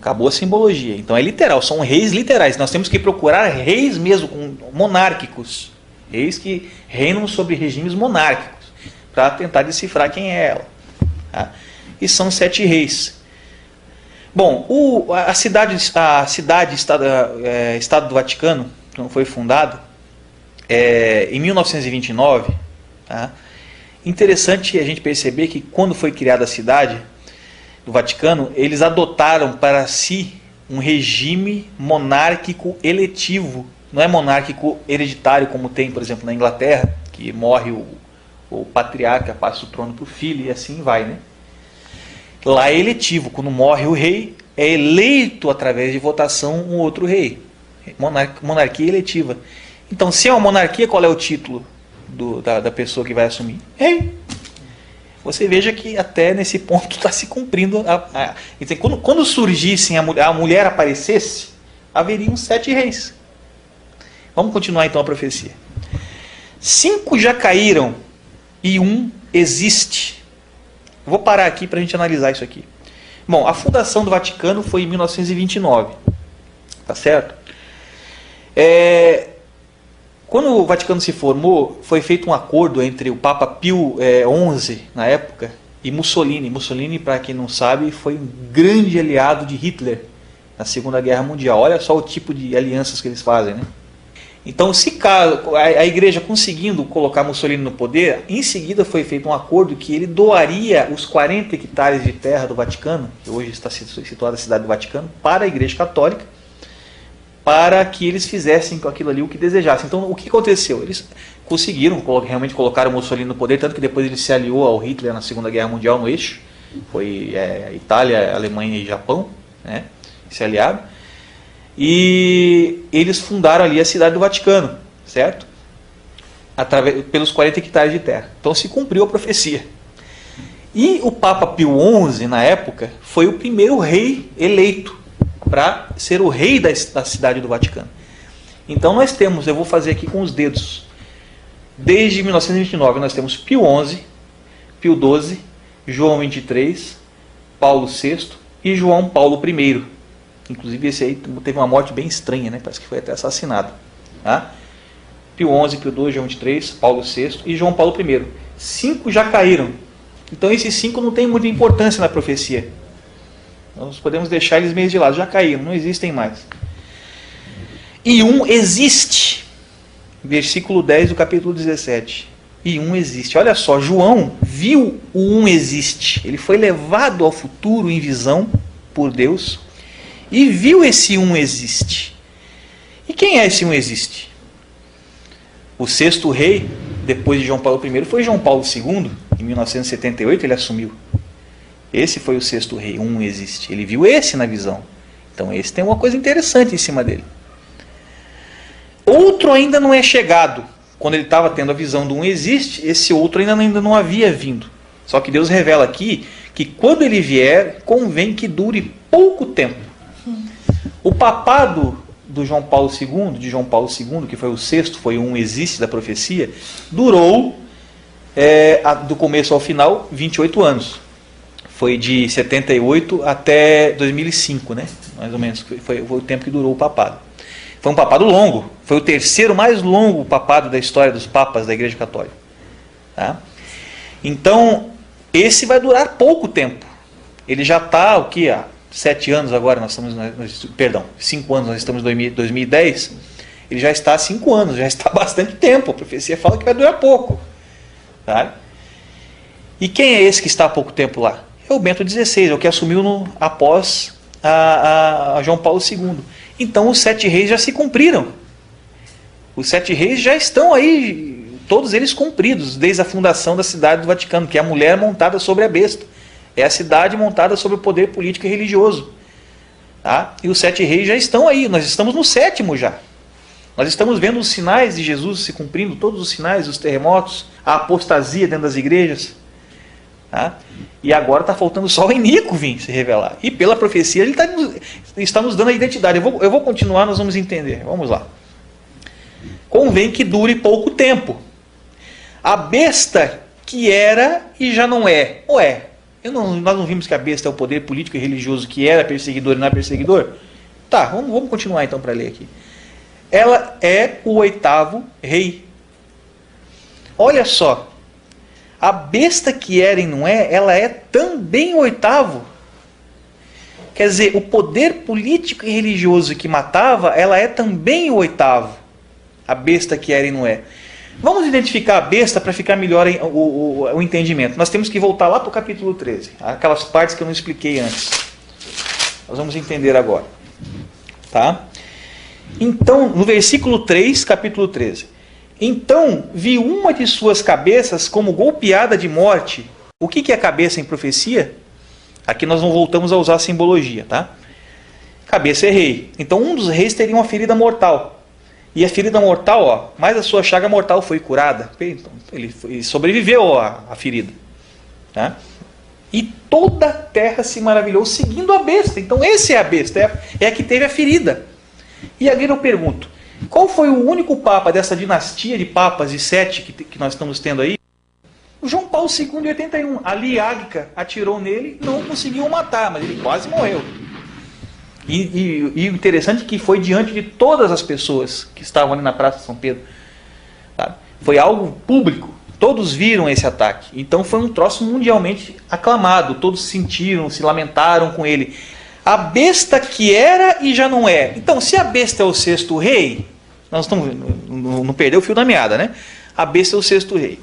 Acabou a simbologia. Então é literal, são reis literais. Nós temos que procurar reis mesmo, monárquicos. Reis que reinam sobre regimes monárquicos, para tentar decifrar quem é ela. Tá? E são 7 reis. Bom, a cidade Estado do Vaticano, quando foi fundado, em 1929, tá? Interessante a gente perceber que quando foi criada a cidade do Vaticano, eles adotaram para si um regime monárquico eletivo. Não é monárquico hereditário como tem, por exemplo, na Inglaterra, que morre o patriarca, passa o trono para o filho e assim vai, né? Lá é eletivo, quando morre o rei, é eleito através de votação um outro rei. Monarquia eletiva. Então, se é uma monarquia, qual é o título da pessoa que vai assumir? Rei. Você veja que até nesse ponto está se cumprindo. Então, quando surgissem, a mulher aparecesse, haveriam 7 reis. Vamos continuar então a profecia. 5 já caíram e 1 existe. Vou parar aqui para a gente analisar isso aqui. Bom, a fundação do Vaticano foi em 1929. Tá certo? Quando o Vaticano se formou, foi feito um acordo entre o Papa Pio XI, na época, e Mussolini. Mussolini, para quem não sabe, foi um grande aliado de Hitler na Segunda Guerra Mundial. Olha só o tipo de alianças que eles fazem, né? Então, se a igreja conseguindo colocar Mussolini no poder, em seguida foi feito um acordo que ele doaria os 40 hectares de terra do Vaticano, que hoje está situada a cidade do Vaticano, para a igreja católica, para que eles fizessem com aquilo ali o que desejassem. Então, o que aconteceu? Eles conseguiram, realmente colocar o Mussolini no poder, tanto que depois ele se aliou ao Hitler na Segunda Guerra Mundial no eixo, foi Itália, Alemanha e Japão, né? esse aliado, e eles fundaram ali a cidade do Vaticano, certo? Pelos 40 hectares de terra. Então se cumpriu a profecia. E o Papa Pio XI, na época, foi o primeiro rei eleito para ser o rei da cidade do Vaticano. Então nós temos, eu vou fazer aqui com os dedos, desde 1929 nós temos Pio XI, Pio XII, João XXIII, Paulo VI e João Paulo I. Inclusive esse aí teve uma morte bem estranha, né? Parece que foi até assassinado. Tá? Pio XI, Pio XII, João XXIII, Paulo VI e João Paulo I. 5 já caíram. Então esses 5 não têm muita importância na profecia. Nós podemos deixar eles meio de lado. Já caíram, não existem mais. E um existe. Versículo 10 do capítulo 17. E um existe. Olha só, João viu o um existe. Ele foi levado ao futuro em visão por Deus e viu esse um existe. E quem é esse um existe? O 6º rei, depois de João Paulo I, foi João Paulo II. Em 1978 ele assumiu. Esse foi o 6º rei, um existe. Ele viu esse na visão. Então esse tem uma coisa interessante em cima dele. Outro ainda não é chegado. Quando ele estava tendo a visão do um existe, esse outro ainda não havia vindo. Só que Deus revela aqui que quando ele vier, convém que dure pouco tempo. O papado do João Paulo II, de João Paulo II, que foi o 6º, foi um existe da profecia, durou, do começo ao final, 28 anos. Foi de 78 até 2005, né? Mais ou menos, foi o tempo que durou o papado. Foi um papado longo, foi o 3º mais longo papado da história dos papas da Igreja Católica. Tá? Então, esse vai durar pouco tempo. Ele já está, o que? Há 7 anos agora, 5 anos, nós estamos em 2010. Ele já está há 5 anos, já está há bastante tempo. A profecia fala que vai durar pouco. Tá? E quem é esse que está há pouco tempo lá? É o Bento XVI, é o que assumiu após a João Paulo II. Então os 7 reis já se cumpriram. Os 7 reis já estão aí, todos eles cumpridos, desde a fundação da cidade do Vaticano, que é a mulher montada sobre a besta. É a cidade montada sobre o poder político e religioso. Tá? E os 7 reis já estão aí, nós estamos no 7º já. Nós estamos vendo os sinais de Jesus se cumprindo, todos os sinais, os terremotos, a apostasia dentro das igrejas. Tá? E agora está faltando só o Inico vir se revelar. E pela profecia ele está nos dando a identidade. Eu vou continuar, nós vamos entender. Vamos lá. Convém que dure pouco tempo. A besta que era e já não é. Ou é? Nós não vimos que a besta é o poder político e religioso que era perseguidor e não é perseguidor? Tá, vamos continuar então para ler aqui. Ela é o 8º rei. Olha só. A besta que era e não é, ela é também o 8º. Quer dizer, o poder político e religioso que matava, ela é também o 8º. A besta que era e não é. Vamos identificar a besta para ficar melhor o entendimento. Nós temos que voltar lá para o capítulo 13. Aquelas partes que eu não expliquei antes. Nós vamos entender agora. Tá? Então, no versículo 3, capítulo 13. Então vi uma de suas cabeças como golpeada de morte. O que é cabeça em profecia? Aqui nós não voltamos a usar a simbologia, tá? Cabeça é rei. Então um dos reis teria uma ferida mortal. E a ferida mortal, mas a sua chaga mortal foi curada. Então, ele sobreviveu à ferida. Tá? E toda a terra se maravilhou seguindo a besta. Então esse é a besta, é a que teve a ferida. E agora eu pergunto, qual foi o único papa dessa dinastia de papas de 7 que nós estamos tendo aí? O João Paulo II em 81. Ali Águica atirou nele, não conseguiu matar, mas ele quase morreu. E o interessante é que foi diante de todas as pessoas que estavam ali na Praça de São Pedro. Sabe? Foi algo público. Todos viram esse ataque. Então foi um troço mundialmente aclamado. Todos sentiram, se lamentaram com ele. A besta que era e já não é. Então, se a besta é o 6º rei, nós estamos não perdeu o fio da meada, né? A besta é o 6º rei.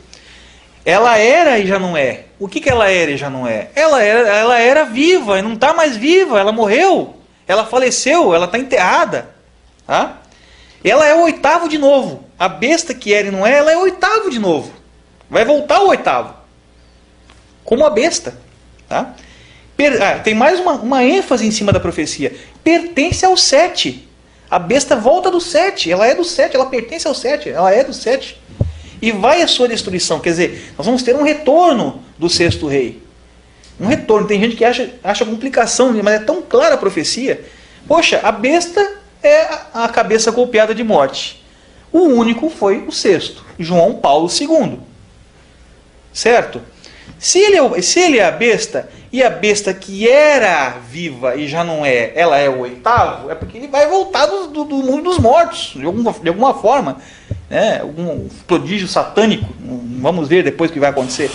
Ela era e já não é. O que ela era e já não é? Ela era viva e não está mais viva. Ela morreu. Ela faleceu. Ela está enterrada. Tá? Ela é o 8º de novo. A besta que era e não é, ela é o 8º de novo. Vai voltar o 8º. Como a besta. Tá? Tem mais uma ênfase em cima da profecia. Pertence ao 7. A besta volta do 7. Ela é do 7, ela pertence ao 7. Ela é do 7. E vai a sua destruição. Quer dizer, nós vamos ter um retorno do 6º rei. Um retorno. Tem gente que acha complicação, mas é tão clara a profecia. Poxa, a besta é a cabeça golpeada de morte. O único foi o 6º, João Paulo II. Certo? Se ele é a besta, e a besta que era viva e já não é, ela é o 8º, é porque ele vai voltar do mundo dos mortos, de alguma forma. Né? Algum prodígio satânico. Vamos ver depois o que vai acontecer.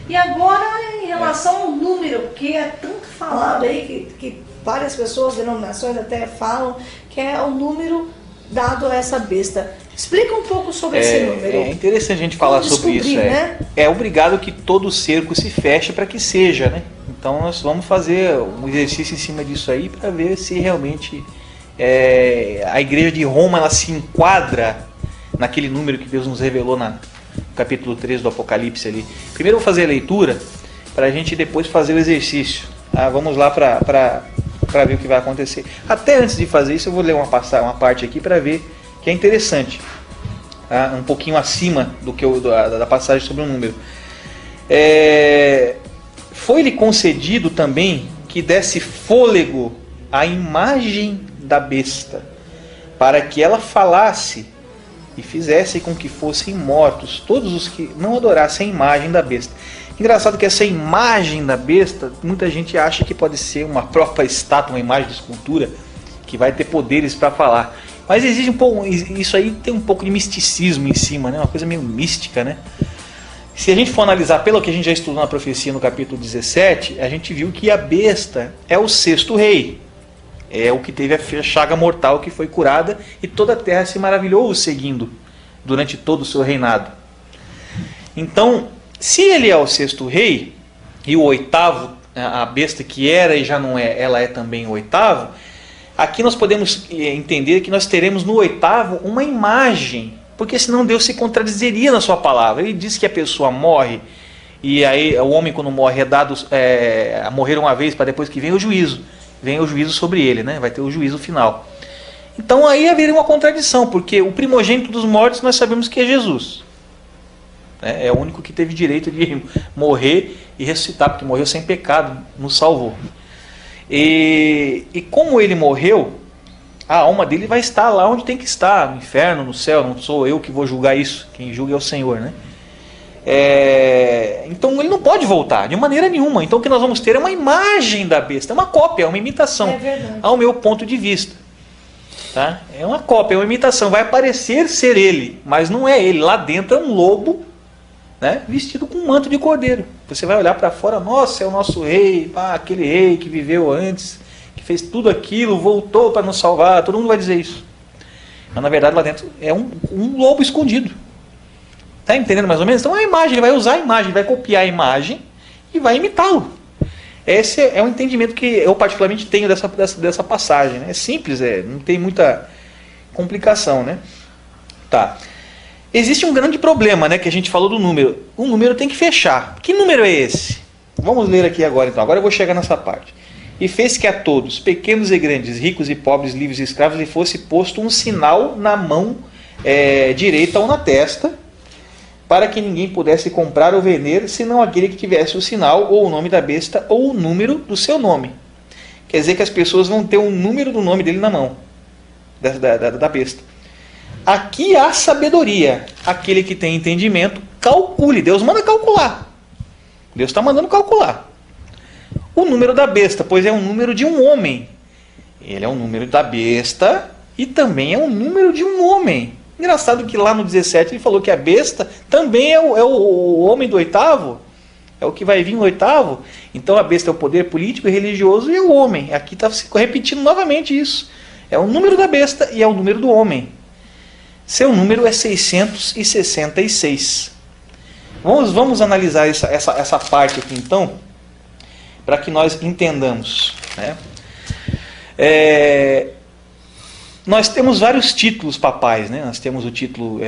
E agora, em relação ao número, que é tanto falado aí, que várias pessoas, denominações até falam, que é o número dado a essa besta. Explica um pouco sobre esse número. É interessante a gente falar sobre isso. Né? É obrigado que todo cerco se feche para que seja, né? Então nós vamos fazer um exercício em cima disso aí para ver se realmente a igreja de Roma ela se enquadra naquele número que Deus nos revelou no capítulo 3 do Apocalipse ali. Primeiro eu vou fazer a leitura para a gente depois fazer o exercício. Vamos lá para ver o que vai acontecer. Até antes de fazer isso eu vou ler uma parte aqui para ver que é interessante, um pouquinho acima da passagem sobre o número. Foi-lhe concedido também que desse fôlego à imagem da besta, para que ela falasse e fizesse com que fossem mortos todos os que não adorassem a imagem da besta. Engraçado que essa imagem da besta, muita gente acha que pode ser uma própria estátua, uma imagem de escultura, que vai ter poderes para falar. Mas existe um pouco, isso aí tem um pouco de misticismo em cima, né? Uma coisa meio mística, né? Se a gente for analisar pelo que a gente já estudou na profecia no capítulo 17, a gente viu que a besta é o 6º rei. É o que teve a chaga mortal que foi curada e toda a terra se maravilhou o seguindo durante todo o seu reinado. Então, se ele é o 6º rei e o 8º, a besta que era e já não é, ela é também o 8º, aqui nós podemos entender que nós teremos no 8º uma imagem, porque senão Deus se contradizeria na sua palavra. Ele diz que a pessoa morre, e aí o homem quando morre é dado a morrer uma vez para depois que vem o juízo sobre ele, né? Vai ter o juízo final. Então aí haveria uma contradição, porque o primogênito dos mortos nós sabemos que é Jesus. É o único que teve direito de morrer e ressuscitar, porque morreu sem pecado, nos salvou. E como ele morreu, a alma dele vai estar lá onde tem que estar, no inferno, no céu. Não sou eu que vou julgar isso, quem julga é o Senhor, né? Então ele não pode voltar de maneira nenhuma. Então o que nós vamos ter é uma imagem da besta, é uma cópia, é uma imitação, ao meu ponto de vista. Tá? É uma cópia, é uma imitação, vai parecer ser ele, mas não é ele. Lá dentro é um lobo, né, vestido com um manto de cordeiro. Você vai olhar para fora, nossa, é o nosso rei, aquele rei que viveu antes, que fez tudo aquilo, voltou para nos salvar. Todo mundo vai dizer isso. Mas na verdade lá dentro é um lobo escondido. Está entendendo mais ou menos? Então a imagem, ele vai usar a imagem, vai copiar a imagem e vai imitá-lo. Esse é um entendimento que eu particularmente tenho dessa passagem. Né? É simples, não tem muita complicação. Né? Tá. Existe um grande problema, né, que a gente falou do número. O número tem que fechar. Que número é esse? Vamos ler aqui agora então. Agora eu vou chegar nessa parte. E fez que a todos, pequenos e grandes, ricos e pobres, livres e escravos, lhe fosse posto um sinal na mão direita ou na testa, para que ninguém pudesse comprar ou vender, senão aquele que tivesse o sinal, ou o nome da besta, ou o número do seu nome. Quer dizer que as pessoas vão ter o número do nome dele na mão, da besta. Aqui há sabedoria. Aquele que tem entendimento, calcule. Deus manda calcular. Deus está mandando calcular. O número da besta, pois é um número de um homem. Ele é um número da besta e também é um número de um homem. Engraçado que lá no 17 ele falou que a besta também é o homem do 8º. É o que vai vir no 8º. Então a besta é o poder político e religioso e é o homem. Aqui está se repetindo novamente isso. É o número da besta e é o número do homem. Seu número é 666. Vamos analisar essa parte aqui então, para que nós entendamos. Né? Nós temos vários títulos papais, né? Nós temos o título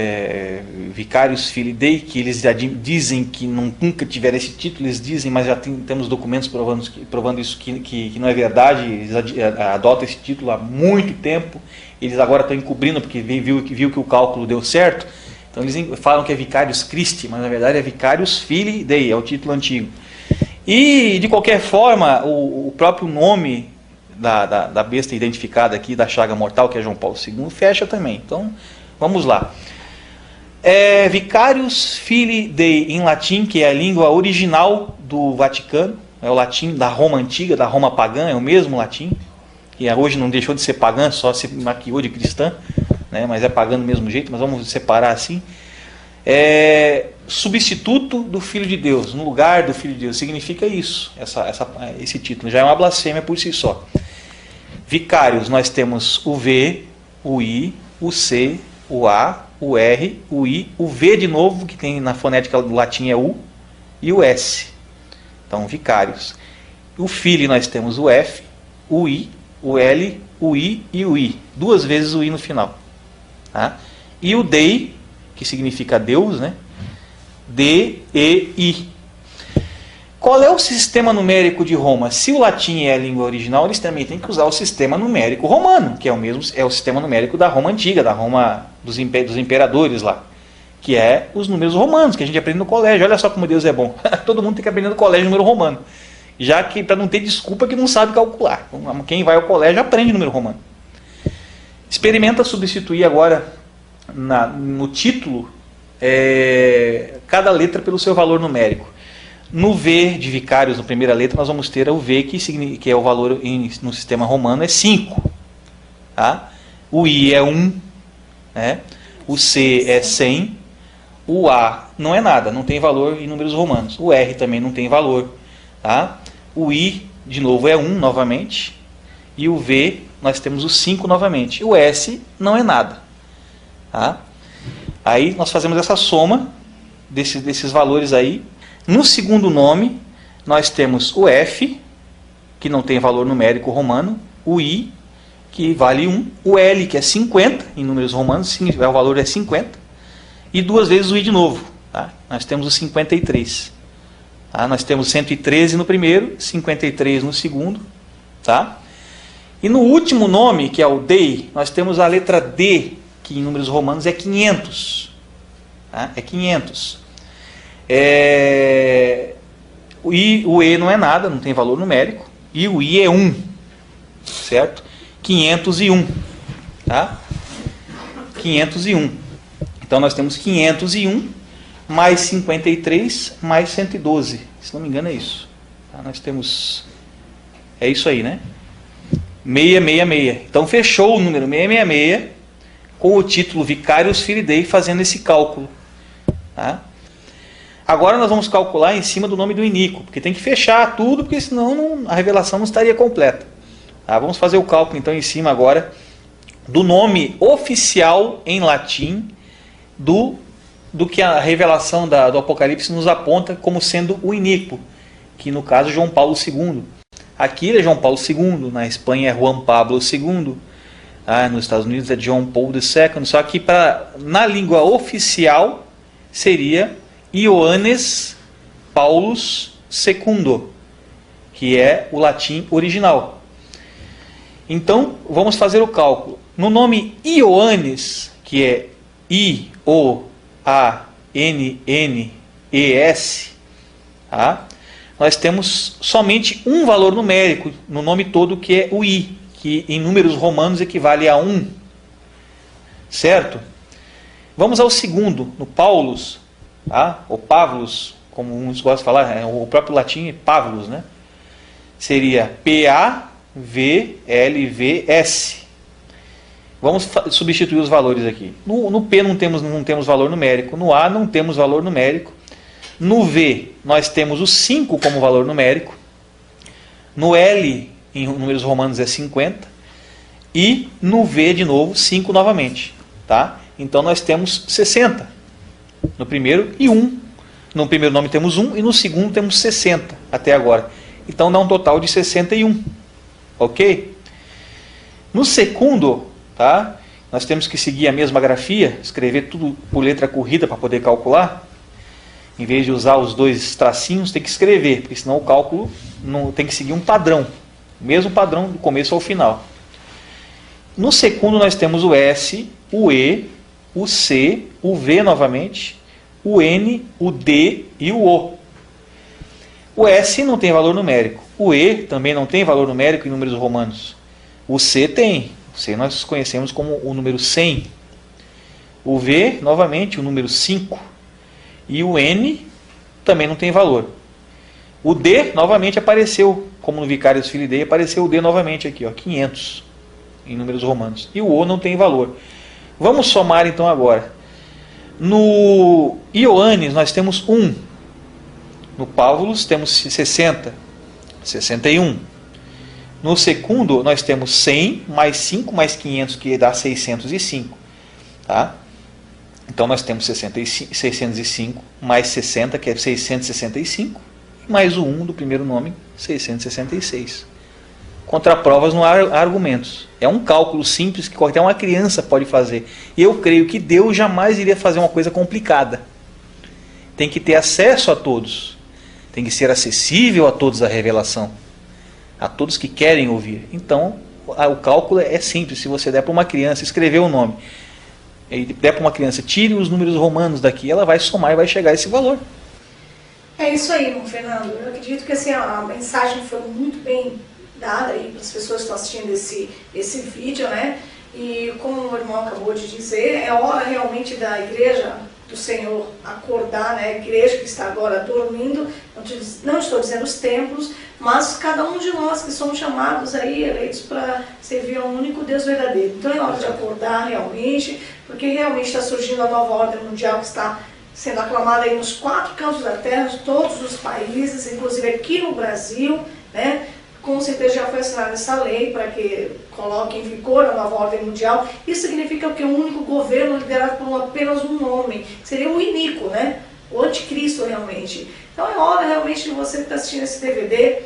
Vicarius Filii Dei, que eles já dizem que nunca tiveram esse título, eles dizem, mas já temos documentos provando isso que não é verdade, eles adotam esse título há muito tempo, eles agora estão encobrindo porque viu que o cálculo deu certo, então eles falam que é Vicarius Christi, mas na verdade é Vicarius Filii Dei, é o título antigo. E, de qualquer forma, o próprio nome da besta identificada aqui, da chaga mortal, que é João Paulo II, fecha também. Então, vamos lá. Vicarius Filii Dei, em latim, que é a língua original do Vaticano, é o latim da Roma antiga, da Roma pagã, é o mesmo latim, que hoje não deixou de ser pagã, só se maquiou de cristã, né, mas é pagã do mesmo jeito, mas vamos separar assim. Substituto do Filho de Deus, no lugar do Filho de Deus, significa isso, esse título, já é uma blasfêmia por si só. Vicários, nós temos o V, o I, o C, o A, o R, o I, o V de novo, que tem na fonética do latim é U, e o S. Então, vicários. O Filho nós temos o F, o I, o L, o I e o I. 2 vezes o I no final. Tá? E o Dei, que significa Deus, né? D, E, I. Qual é o sistema numérico de Roma? Se o latim é a língua original, eles também têm que usar o sistema numérico romano, que é o sistema numérico da Roma antiga, da Roma dos imperadores lá, que é os números romanos, que a gente aprende no colégio. Olha só como Deus é bom. Todo mundo tem que aprender no colégio número romano, já que para não ter desculpa que não sabe calcular. Então, quem vai ao colégio aprende número romano. Experimenta substituir agora no título cada letra pelo seu valor numérico. No V de vicários, na primeira letra, nós vamos ter o V, que é o valor no sistema romano, é 5. Tá? O I é 1. Né? O C é 100. O A não é nada, não tem valor em números romanos. O R também não tem valor. Tá? O I, de novo, é 1 novamente. E o V, nós temos o 5 novamente. O S não é nada. Tá? Aí nós fazemos essa soma desses valores aí. No segundo nome, nós temos o F, que não tem valor numérico romano, o I, que vale 1, o L, que é 50, em números romanos, o valor é 50, e 2 vezes o I de novo. Tá? Nós temos o 53. Tá? Nós temos 113 no primeiro, 53 no segundo. Tá? E no último nome, que é o Dei, nós temos a letra D, que em números romanos é 500. Tá? É 500. O E não é nada, não tem valor numérico, e o I é 1, certo? 501, tá? 501. Então nós temos 501 mais 53 mais 112, se não me engano é isso. Tá? Nós temos, é isso aí, né? 666. Então fechou o número 666 com o título Vicarius Filii Dei fazendo esse cálculo, tá? Agora nós vamos calcular em cima do nome do iníquo, porque tem que fechar tudo, porque senão a revelação não estaria completa. Tá? Vamos fazer o cálculo então em cima agora do nome oficial em latim do que a revelação do Apocalipse nos aponta como sendo o iníquo, que no caso é João Paulo II. Aqui é João Paulo II, na Espanha é Juan Pablo II, nos Estados Unidos é John Paul II, só que na língua oficial seria Ioannes Paulus II, que é o latim original. Então, vamos fazer o cálculo. No nome Ioannes, que é I-O-A-N-N-E-S, tá? Nós temos somente um valor numérico no nome todo, que é o I, que em números romanos equivale a 1. Certo? Vamos ao segundo, no Paulus, tá? Ou Pavlus, como uns gostam de falar, o próprio latim é Pavlus, né? Seria P-A-V-L-V-S. Vamos substituir os valores aqui. No P não temos valor numérico, no A não temos valor numérico, no V nós temos o 5 como valor numérico, no L em números romanos é 50, e no V de novo 5 novamente. Tá? Então nós temos 60 no primeiro e 1. No primeiro nome temos 1 e no segundo temos 60 até agora. Então dá um total de 61. Ok? No segundo, tá? Nós temos que seguir a mesma grafia, escrever tudo por letra corrida para poder calcular. Em vez de usar os dois tracinhos, tem que escrever, porque senão o cálculo não tem que seguir um padrão. O mesmo padrão do começo ao final. No segundo nós temos o S, o E, o C, o V novamente, o N, o D e o O. O S não tem valor numérico. O E também não tem valor numérico em números romanos. O C tem. O C nós conhecemos como o número 100. O V, novamente, o número 5. E o N também não tem valor. O D, novamente, apareceu, como no Vicarius Filii Dei, apareceu o D novamente aqui, ó, 500, em números romanos. E o O não tem valor. Vamos somar então agora. No Ioannes nós temos 1. No Pávulus temos 60, 61. No segundo nós temos 100 mais 5 mais 500, que dá 605. Tá? Então nós temos 605 mais 60, que é 665, mais o 1 do primeiro nome, 666. Contra provas não há argumentos. É um cálculo simples que até uma criança pode fazer. E eu creio que Deus jamais iria fazer uma coisa complicada. Tem que ter acesso a todos. Tem que ser acessível a todos a revelação. A todos que querem ouvir. Então, o cálculo é simples. Se você der para uma criança escrever o nome, e der para uma criança, tire os números romanos daqui, ela vai somar e vai chegar a esse valor. É isso aí, irmão Fernando. Eu acredito que assim, a mensagem foi muito bem dada aí para as pessoas que estão assistindo esse vídeo, né? E como o irmão acabou de dizer, é hora realmente da igreja do Senhor acordar, né? A igreja que está agora dormindo, não estou dizendo os templos, mas cada um de nós que somos chamados aí, eleitos para servir ao único Deus verdadeiro. Então é hora de acordar realmente, porque realmente está surgindo a nova ordem mundial que está sendo aclamada aí nos 4 cantos da terra, de todos os países, inclusive aqui no Brasil, né? Com certeza já foi assinada essa lei para que coloque em vigor a nova ordem mundial. Isso significa que é um único governo liderado por apenas um homem, que seria o iníquo, né? O anticristo realmente. Então é hora realmente de você que está assistindo esse DVD,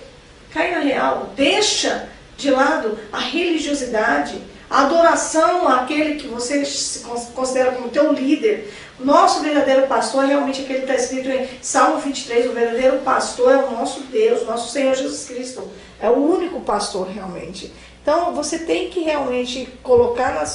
cair na real, deixa de lado a religiosidade, a adoração àquele que você se considera como teu líder. Nosso verdadeiro pastor é realmente aquele que está escrito em Salmo 23, o verdadeiro pastor é o nosso Deus, nosso Senhor Jesus Cristo. É o único pastor realmente. Então você tem que realmente colocar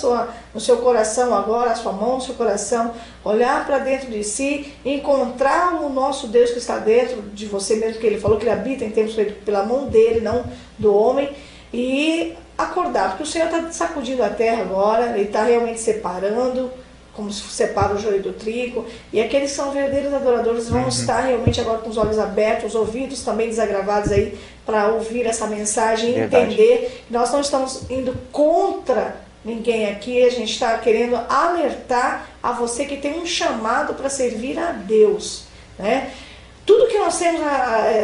no seu coração agora, a sua mão no seu coração, olhar para dentro de si, encontrar o nosso Deus que está dentro de você mesmo, que ele falou que ele habita em tempos feitos pela mão dele, não do homem, e acordar, porque o Senhor está sacudindo a terra agora, ele está realmente separando, como se separa o joio do trigo, e aqueles que são verdadeiros adoradores vão estar realmente agora com os olhos abertos, os ouvidos também desagravados aí, para ouvir essa mensagem e entender que nós não estamos indo contra ninguém aqui, a gente está querendo alertar a você que tem um chamado para servir a Deus, né? Tudo que nós temos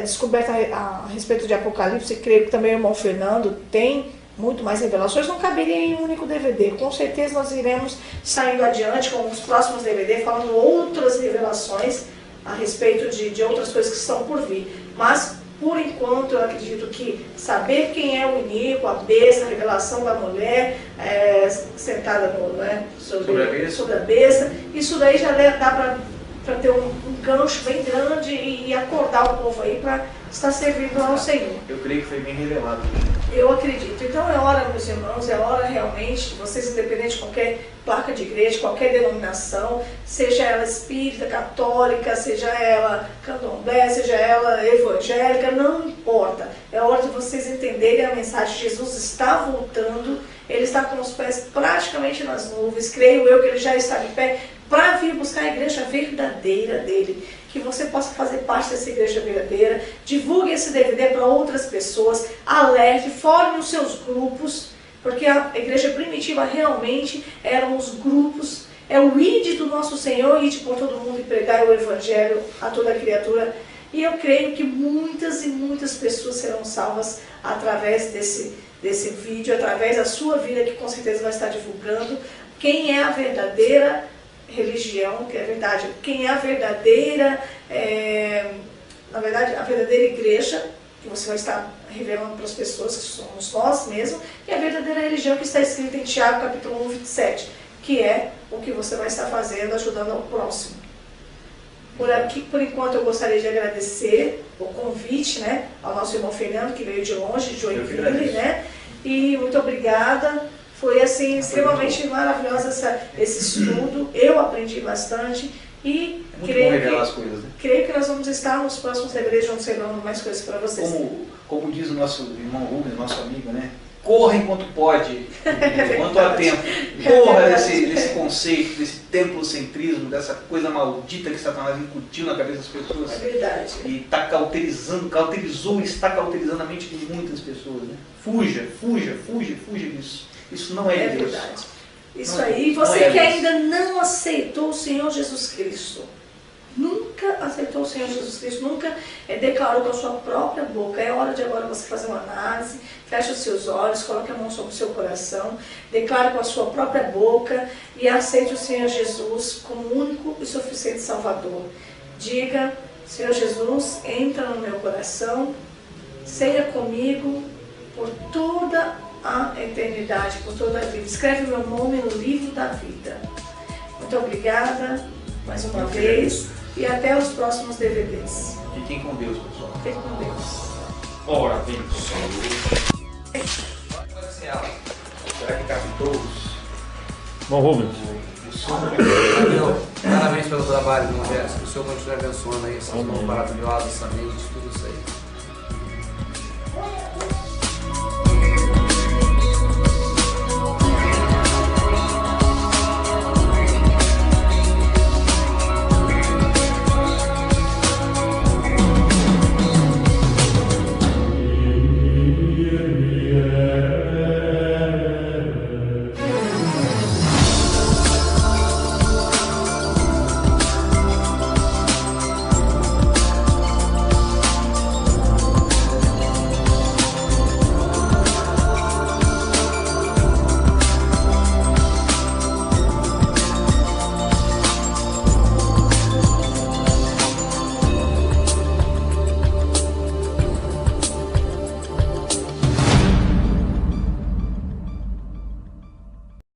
descoberto a respeito de Apocalipse, creio que também o irmão Fernando tem muito mais revelações, não caberia em um único DVD. Com certeza nós iremos saindo adiante com os próximos DVD, falando outras revelações a respeito de outras coisas que estão por vir. Mas, por enquanto, eu acredito que saber quem é o iníquo, a besta, a revelação da mulher sentada sobre a besta, isso daí já dá para ter um gancho bem grande e acordar o povo aí para estar servindo ao Senhor. Eu creio que foi bem revelado. Eu acredito. Então é hora, meus irmãos, é hora realmente de vocês, independente de qualquer placa de igreja, qualquer denominação, seja ela espírita, católica, seja ela candomblé, seja ela evangélica, não importa. É hora de vocês entenderem a mensagem. Jesus está voltando, ele está com os pés praticamente nas nuvens, creio eu que ele já está de pé para vir buscar a igreja verdadeira dele. Que você possa fazer parte dessa igreja verdadeira, divulgue esse DVD para outras pessoas, alerte, forme os seus grupos, porque a igreja primitiva realmente eram os grupos, é o ide do nosso Senhor, ide por todo mundo e pregar o evangelho a toda criatura. E eu creio que muitas e muitas pessoas serão salvas através desse vídeo, através da sua vida, que com certeza vai estar divulgando quem é a verdadeira religião, que é verdade, quem é a verdadeira, na verdade, a verdadeira igreja, que você vai estar revelando para as pessoas que somos nós mesmos, e a verdadeira religião que está escrita em Tiago, capítulo 1, 27, que é o que você vai estar fazendo, ajudando ao próximo. Por enquanto, eu gostaria de agradecer o convite, né, ao nosso irmão Fernando, que veio de longe, de Joinville, né, e muito obrigada. Foi assim, extremamente maravilhoso esse estudo, eu aprendi bastante e creio que nós vamos estar nos próximos deveres juntos revelando mais coisas para vocês. Como diz o nosso irmão Rubens, nosso amigo, né? Corra enquanto pode, enquanto há tempo. Corra desse conceito, desse templocentrismo, dessa coisa maldita que Satanás incutiu na cabeça das pessoas. É verdade. E está cauterizou e está cauterizando a mente de muitas pessoas. Né? Fuja disso. Isso não é de Deus. Verdade. Isso aí. E você que ainda não aceitou o Senhor Jesus Cristo, nunca aceitou o Senhor Jesus Cristo, nunca declarou com a sua própria boca. É hora de agora você fazer uma análise, feche os seus olhos, coloque a mão sobre o seu coração, declare com a sua própria boca e aceite o Senhor Jesus como único e suficiente Salvador. Diga: Senhor Jesus, entra no meu coração, seja comigo por toda a eternidade, por toda a vida. Escreve meu nome no livro da vida. Muito obrigada mais uma vez e até os próximos DVDs. Fiquem com Deus, pessoal. Fiquem com Deus. Ora, bem. Será que cabe todos? Bom, Rubens. Parabéns pelo trabalho, irmão Jéssica. Que o Senhor continue abençoando aí, essas mãos maravilhosas, essa mente, tudo isso aí.